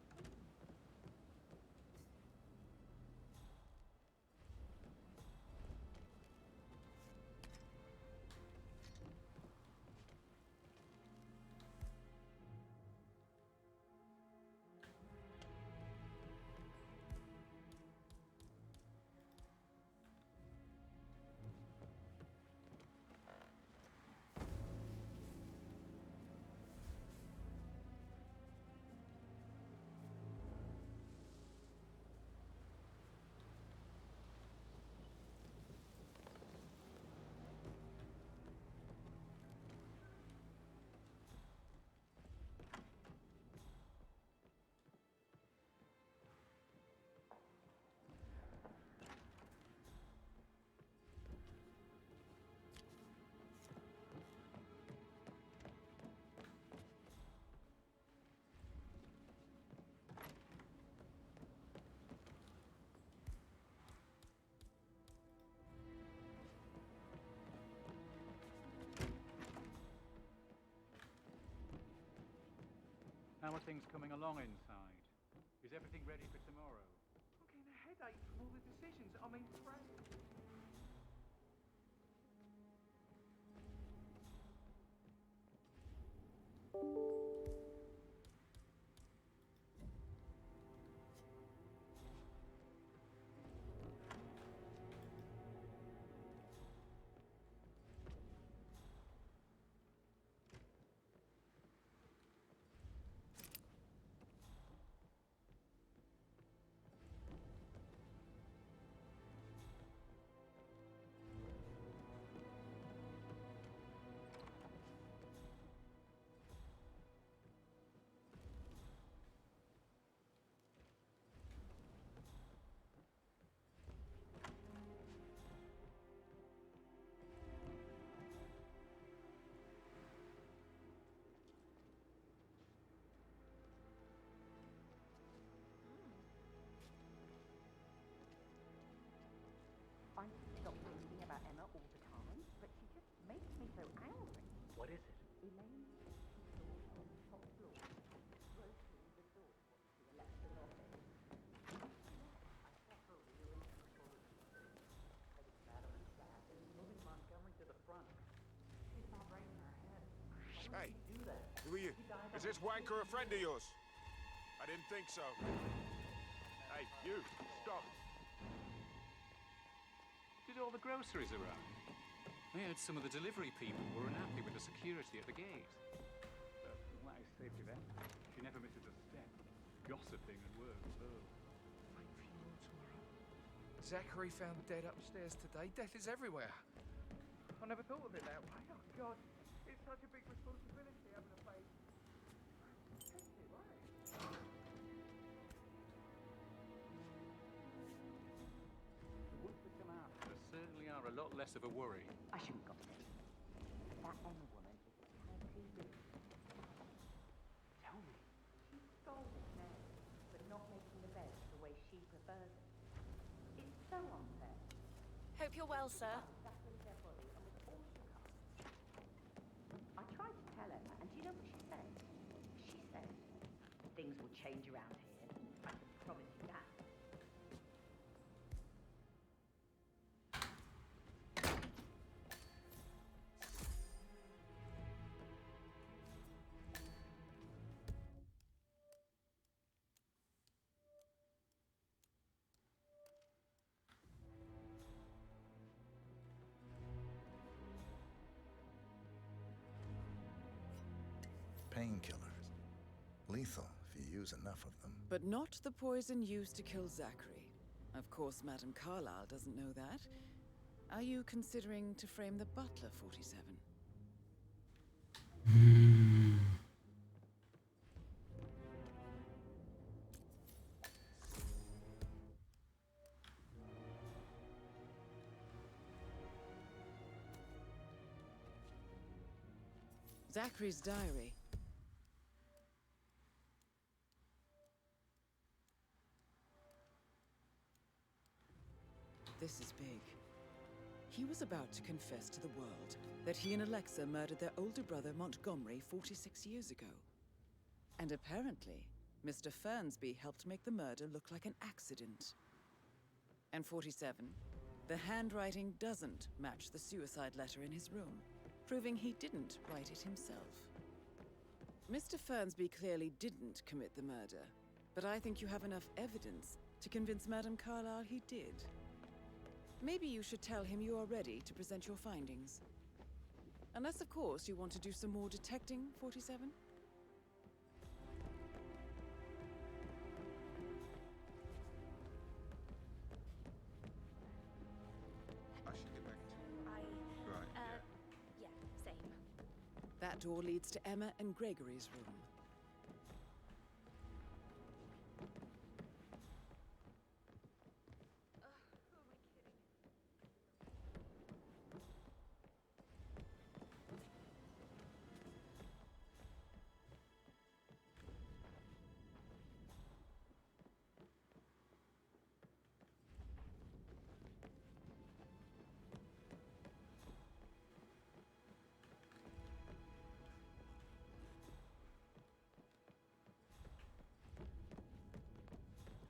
How are things coming along inside? Is everything ready for tomorrow? I'm getting a headache from all the decisions. I mean, trying to stop thinking about Emma all the time, but she just makes me so angry. What is it? Elaine, she saw her on the top floor, broke through the door to Alexa's office. I saw her reeling in the photos. Heading Madam and Dad and moving Montgomery to the front. She's not right in her head. Why would she do that? Who are you? Is this wanker a friend of yours? I didn't think so. Hey, you, stop. Did all the groceries around? I heard some of the delivery people were unhappy with the security at the gate. Nice safety then. She never misses a step. Gossiping and word of pearl. Late funeral tomorrow. Zachary found dead upstairs today. Death is everywhere. I never thought of it that way. Oh, God. It's such a big responsibility having a baby. The ones that come after us certainly are a lot less of a worry. I shouldn't gossip. That Emma woman is petty little. Tell me. She scolded Mary for not making the bed the way she prefers it. It's so unfair. Hope you're well, sir. Zachary dead body and was all shook up. I tried to tell Emma, and do you know what she said? She said, things will change around here. I can promise you that. Painkillers. Lethal if you use enough of them. But not the poison used to kill Zachary. Of course, Madame Carlyle doesn't know that. Are you considering to frame the butler, 47? Zachary's diary. This is big. He was about to confess to the world that he and Alexa murdered their older brother Montgomery 46 years ago. And apparently, Mr. Fernsby helped make the murder look like an accident. And 47, the handwriting doesn't match the suicide letter in his room, proving he didn't write it himself. Mr. Fernsby clearly didn't commit the murder, but I think you have enough evidence to convince Madame Carlyle he did. Maybe you should tell him you are ready to present your findings. Unless, of course, you want to do some more detecting, 47? I should get back to you. Right, Yeah, same. That door leads to Emma and Gregory's room.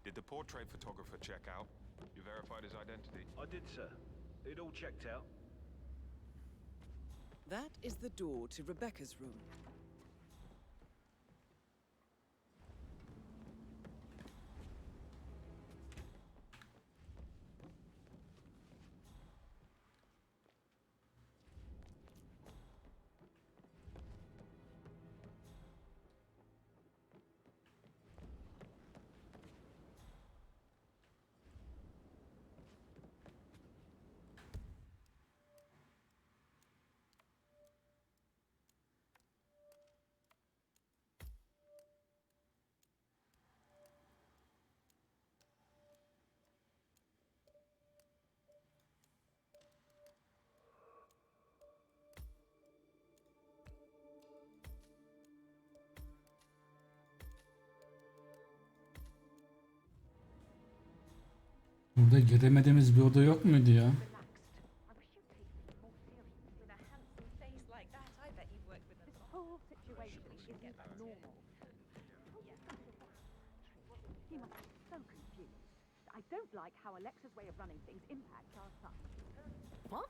Did the portrait photographer check out? You verified his identity? I did, sir. It all checked out. That is the door to Rebecca's room. Burada giremediğimiz bir oda yok muydu ya? This whole situation isn't normal. He must be so confused. I don't like how Alexa's way of running things impacts our son. What?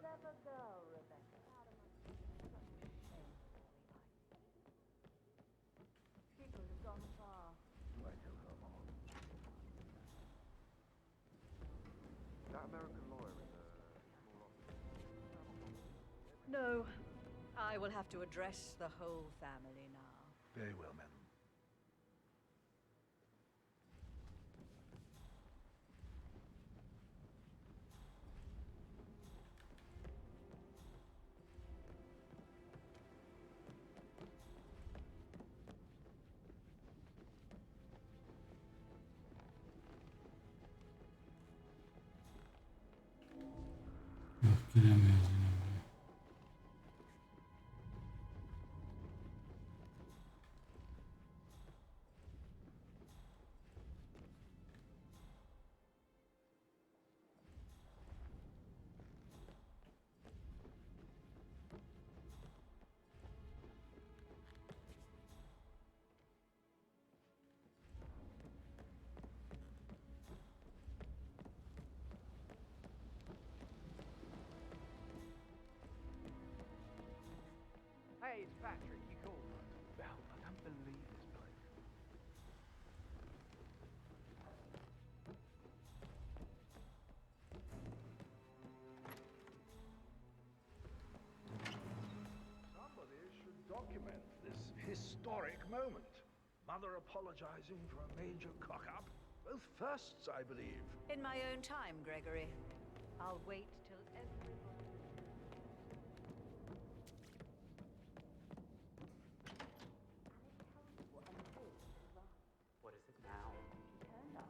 Clever girl, Rebecca. She could have gone far. That American lawyer in the small office. No. I will have to address the whole family now. Very well, madam. Yok, giremiyoruz yine buraya. Hey, it's Patrick. You called? Well, I don't believe this place. Somebody should document this historic moment. Mother apologizing for a major cock-up. Both firsts, I believe. In my own time, Gregory. I'll wait till everybody... What is it now? Turned up.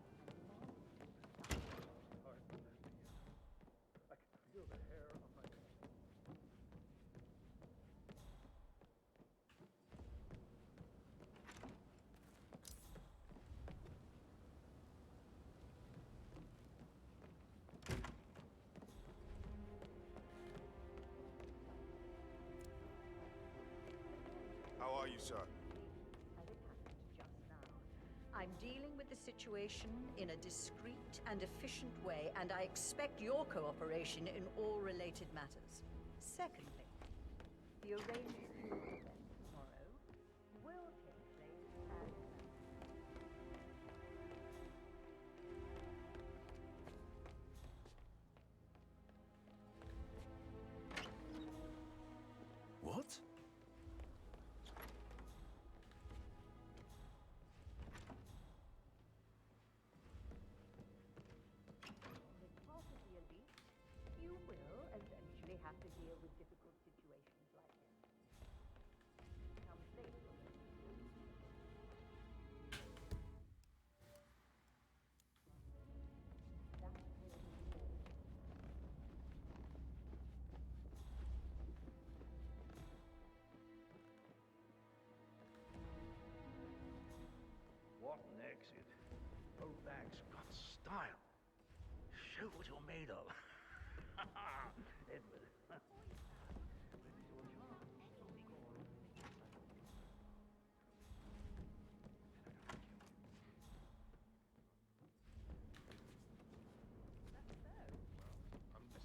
I can feel the hair on my neck. How are you, sir? As it happened just now. I'm dealing with the situation in a discreet and efficient way, and I expect your cooperation in all related matters. Secondly, the arranged funeral event tomorrow will take place as What? As part of the elite, you will eventually have to deal with difficult situations like this. Some faithful What an exit. Old bag's got style. Show what you're made of. Edward.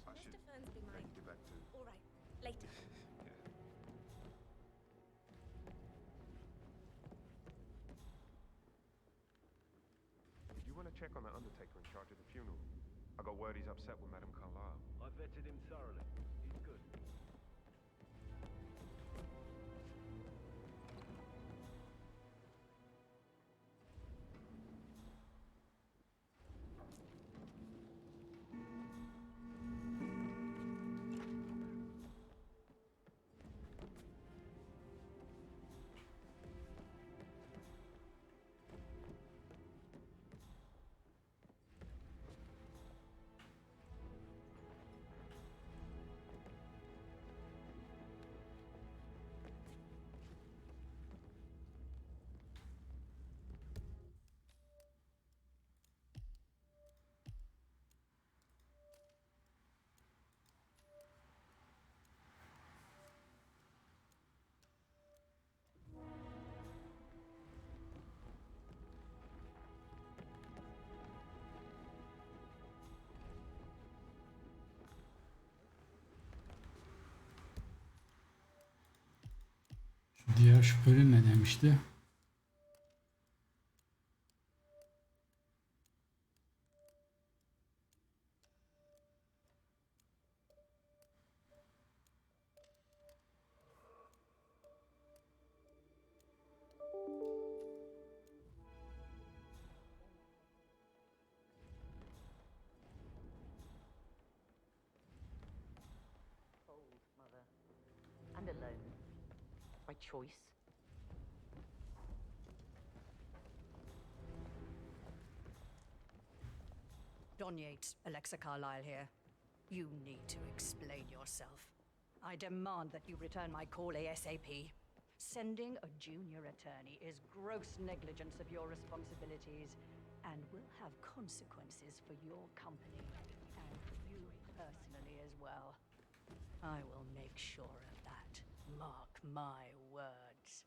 I should Mr. Fernsby, mine. get back to... All right, later. Did you want to check on the undertaker in charge of the funeral? I got word he's upset with Madame Carlyle. I vetted him thoroughly. He's good. Arkadaşlar şu bölüm ne demişti? Old mother. And alone. By choice. Don Yates, Alexa Carlyle here. You need to explain yourself. I demand that you return my call ASAP. Sending a junior attorney is gross negligence of your responsibilities and will have consequences for your company and for you personally as well. I will make sure of that. Mark my words.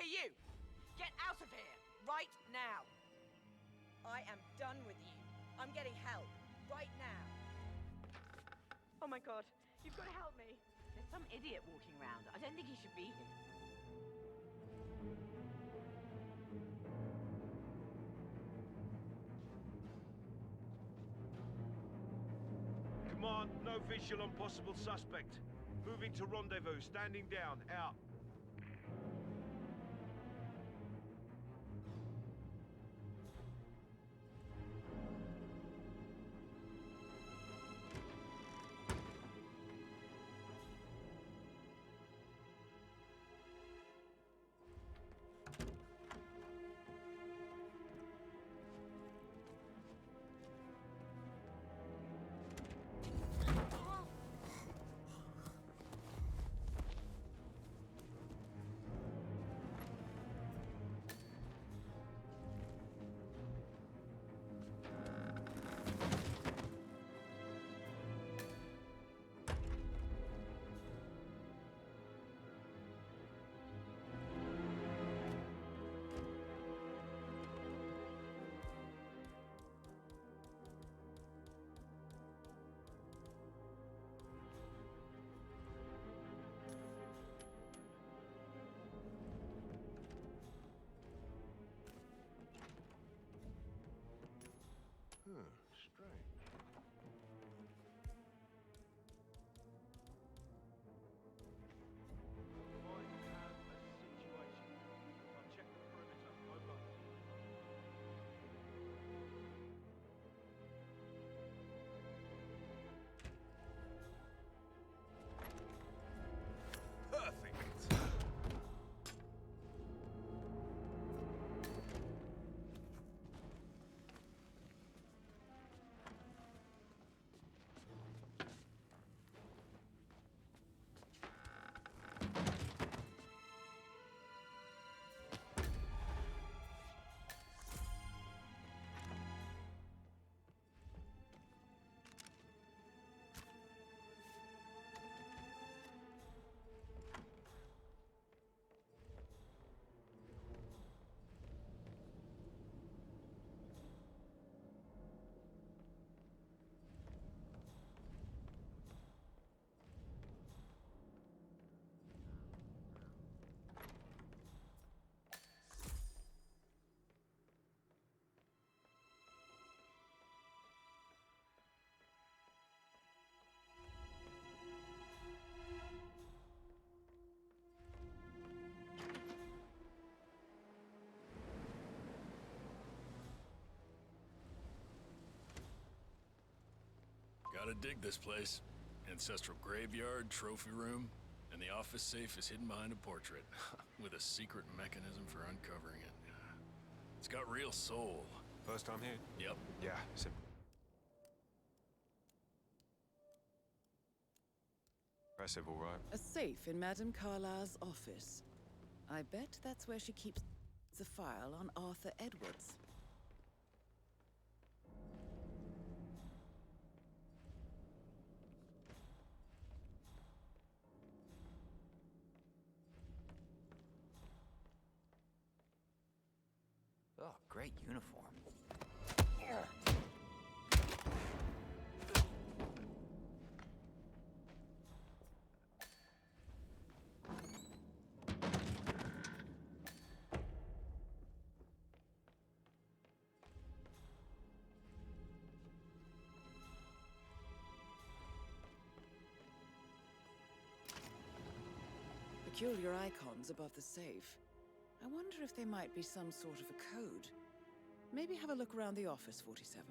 Hey, you! Get out of here! Right now! I am done with you. I'm getting help. Right now. Oh my god, you've got to help me. There's some idiot walking around. I don't think he should be here. Command, no visual on possible suspect. Moving to rendezvous, standing down, out. Strange. Might have a situation. I'll check the perimeter. Over. Perfect. Gotta dig this place. Ancestral graveyard, trophy room, and the office safe is hidden behind a portrait, with a secret mechanism for uncovering it. It's got real soul. First time here? Yep. Yeah, simple. Impressive, all right. A safe in Madame Carlyle's office. I bet that's where she keeps the file on Arthur Edwards. Oh, great uniform. Peculiar icons above the safe. I wonder if they might be some sort of a code. Maybe have a look around the office, 47.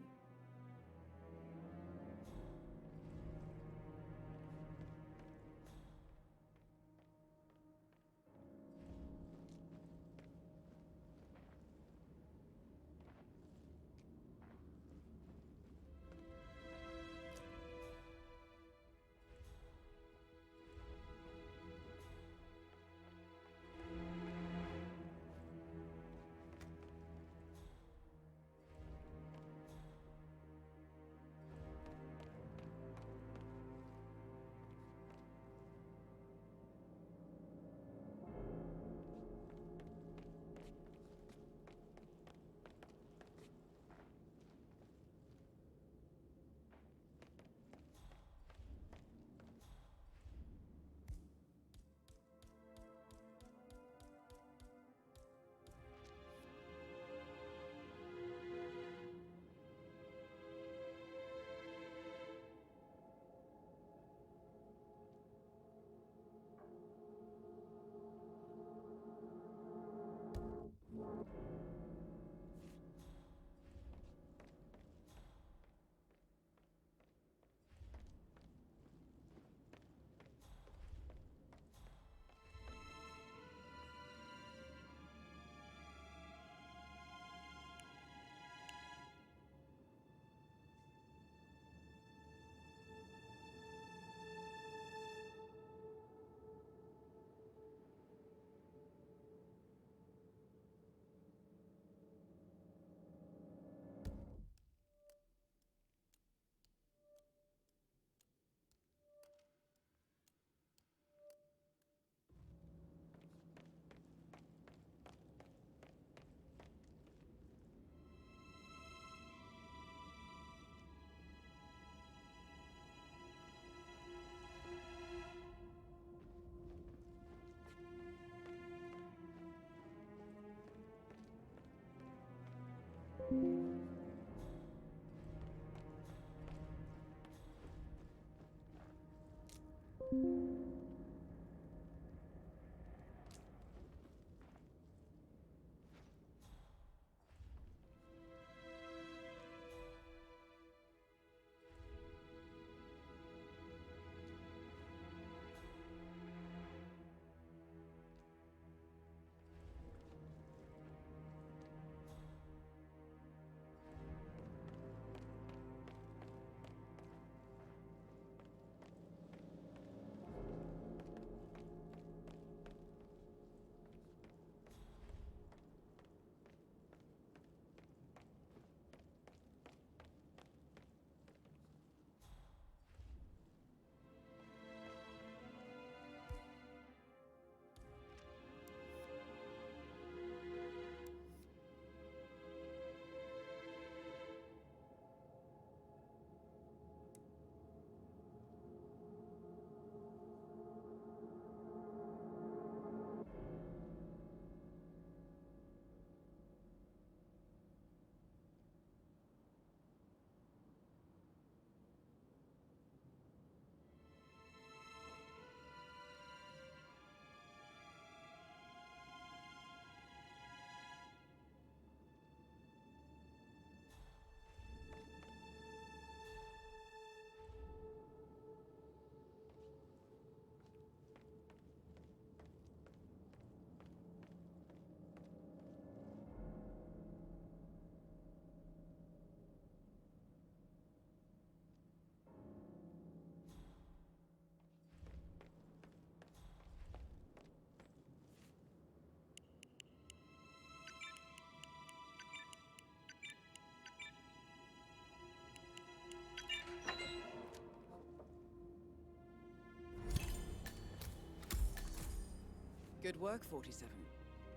Good work, 47.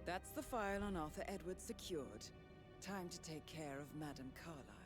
That's the file on Arthur Edwards secured. Time to take care of Madame Carlyle.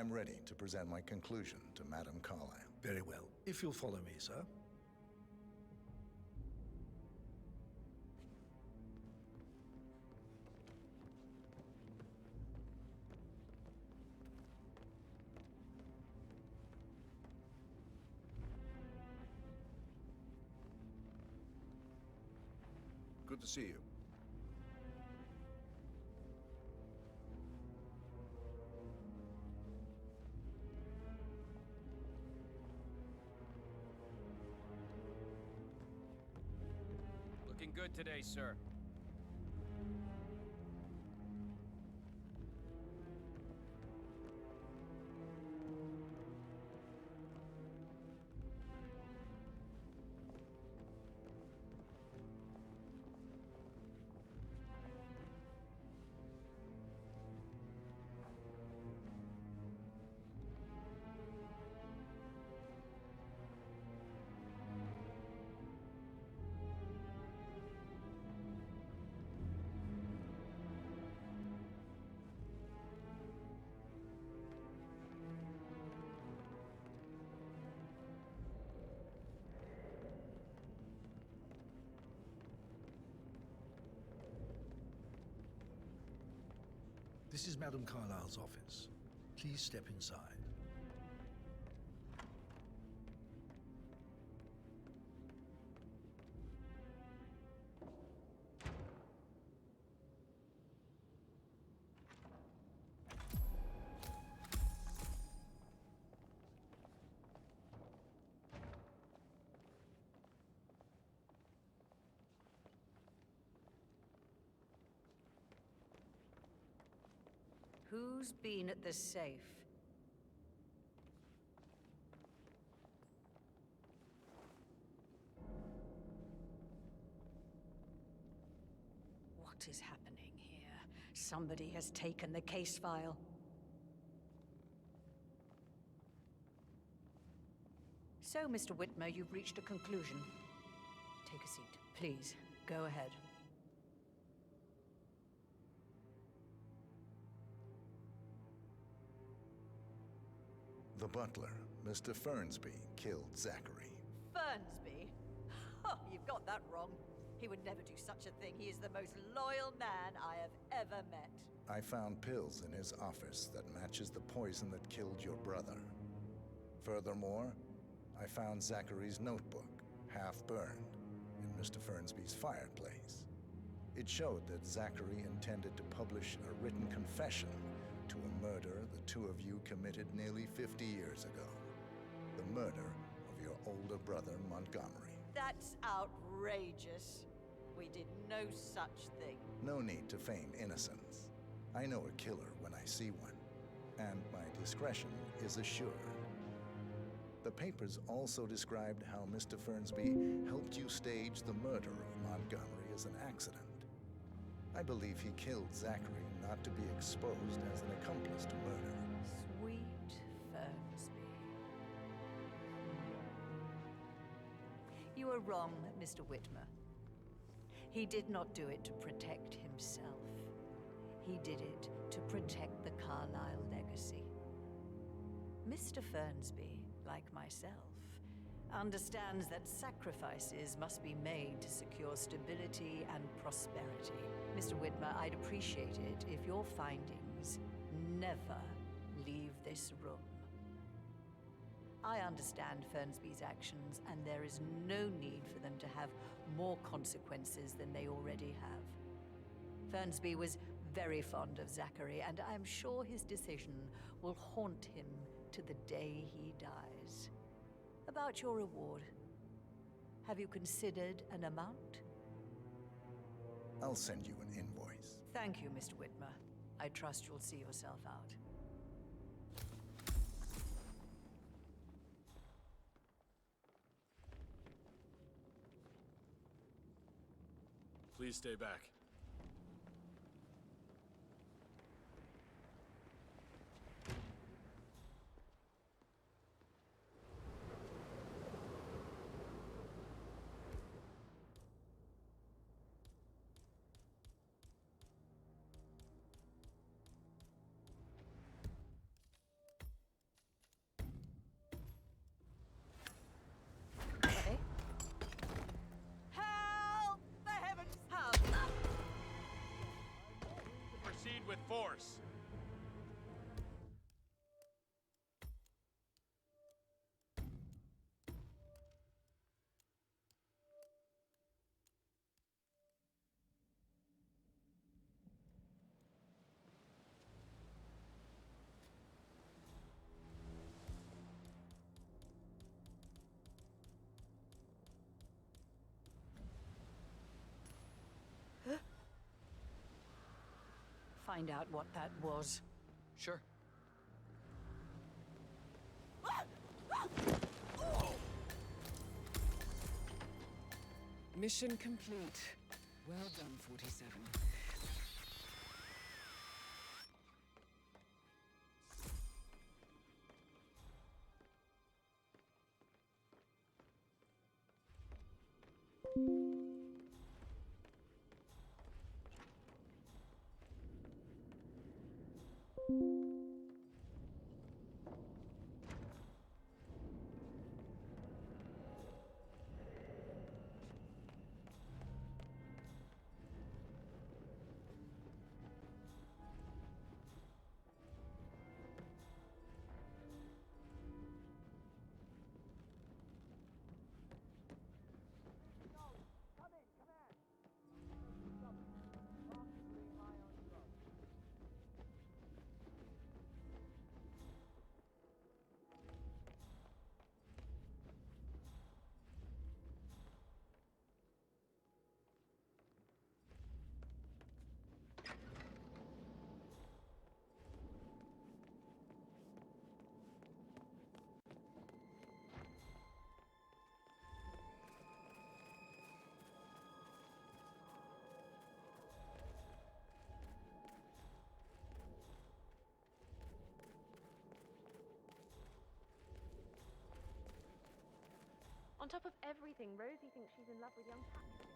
I'm ready to present my conclusion to Madame Carlyle. Very well. If you'll follow me, sir. Good to see you. Looking good today, sir. This is Madame Carlyle's office. Please step inside. Who's been at the safe? What is happening here? Somebody has taken the case file. So, Mr. Whitmer, you've reached a conclusion. Take a seat, please. Go ahead. The butler, Mr. Fernsby, killed Zachary. Fernsby? Oh, you've got that wrong. He would never do such a thing. He is the most loyal man I have ever met. I found pills in his office that matches the poison that killed your brother. Furthermore, I found Zachary's notebook, half burned, in Mr. Fernsby's fireplace. It showed that Zachary intended to publish a written confession to a murder the two of you committed nearly 50 years ago. The murder of your older brother, Montgomery. That's outrageous. We did no such thing. No need to feign innocence. I know a killer when I see one, and my discretion is assured. The papers also described how Mr. Fernsby helped you stage the murder of Montgomery as an accident. I believe he killed Zachary not to be exposed as an accomplice to murder. Sweet Fernsby. You are wrong, Mr. Whitmer. He did not do it to protect himself. He did it to protect the Carlyle legacy. Mr. Fernsby, like myself, understands that sacrifices must be made to secure stability and prosperity. Mr. Whitmer, I'd appreciate it if your findings never leave this room. I understand Fernsby's actions, and there is no need for them to have more consequences than they already have. Fernsby was very fond of Zachary, and I'm sure his decision will haunt him to the day he dies. About your reward, have you considered an amount? I'll send you an invoice. Thank you, Mr. Whitmer. I trust you'll see yourself out. Please stay back. Proceed with force. Find out what that was. Sure. Mission complete. Well done, 47. On top of everything, Rosie thinks she's in love with young Patrick.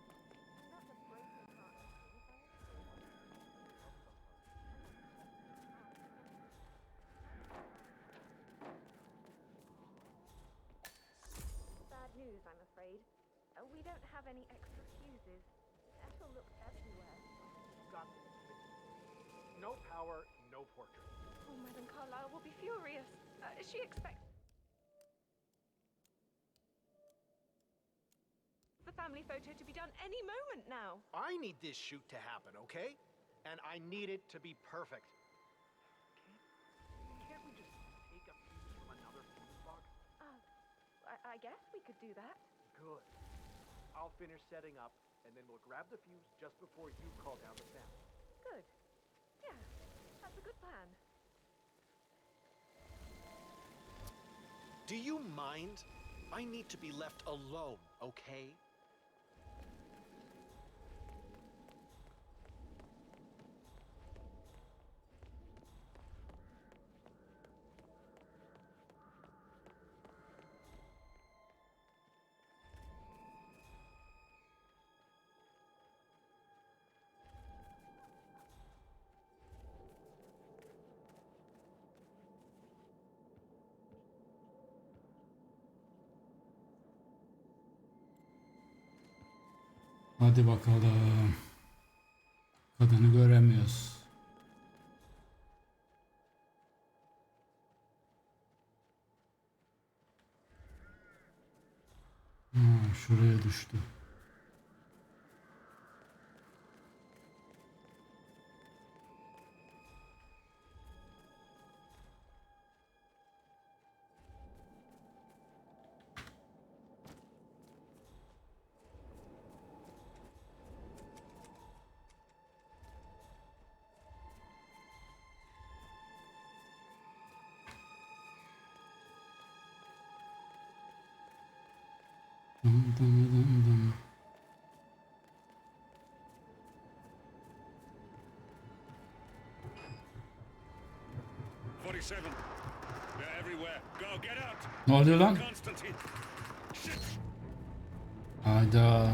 That's a broken heart. Bad news, I'm afraid. We don't have any extra fuses. Ethel looks everywhere. Got this. No power, no portrait. Oh, Madame Carlyle will be furious. She expects the family photo to be done any moment now. I need this shoot to happen, okay? And I need it to be perfect. Can't we just take a fuse from another fuse box? I guess we could do that. Good. I'll finish setting up, and then we'll grab the fuse just before you call down the family. Good. Yeah. a good plan. Do you mind? I need to be left alone, okay? Hadi bakalım. Kadını göremiyoruz. Şuraya düştü. Dum dum dum dum. They're everywhere. Go, get out. Ne oluyor lan? Constantine. Shit. Hayda.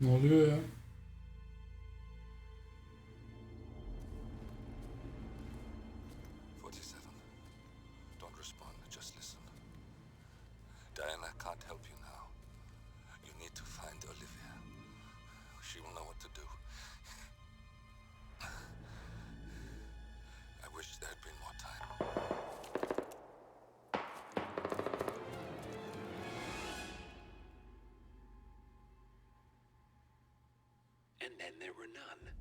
Ne oluyor ya? Don't respond, just listen. Diana can't help you now. You need to find Olivia. She will know what to do. I wish there had been more time. And then there were none.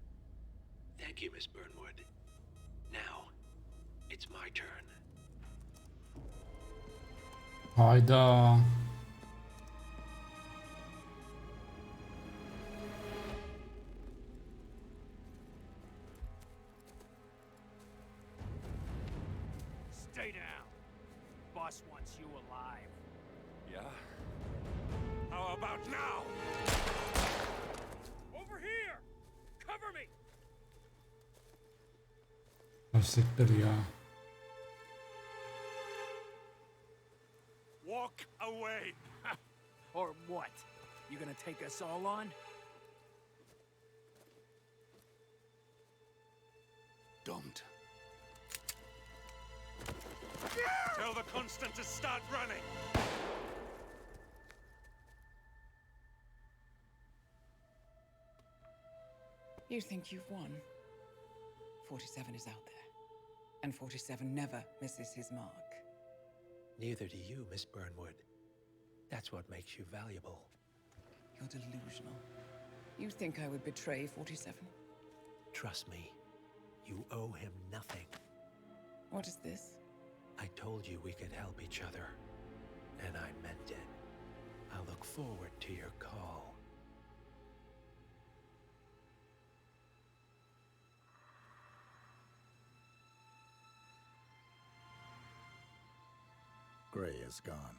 Thank you, Miss Burnwood. Now, it's my turn. Hayda. Stay down. Boss wants you alive. Yeah? How about now? Over here! Cover me! Siktir ya. Walk away! Or what? You gonna take us all on? Don't. Tell the Constant to start running. You think you've won? 47 is out there. And 47 never misses his mark. Neither do you, Miss Burnwood. That's what makes you valuable. You're delusional. You think I would betray 47? Trust me, you owe him nothing. What is this? I told you we could help each other, and I meant it. I look forward to your call. Gray is gone.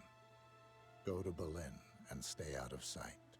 Go to Berlin and stay out of sight.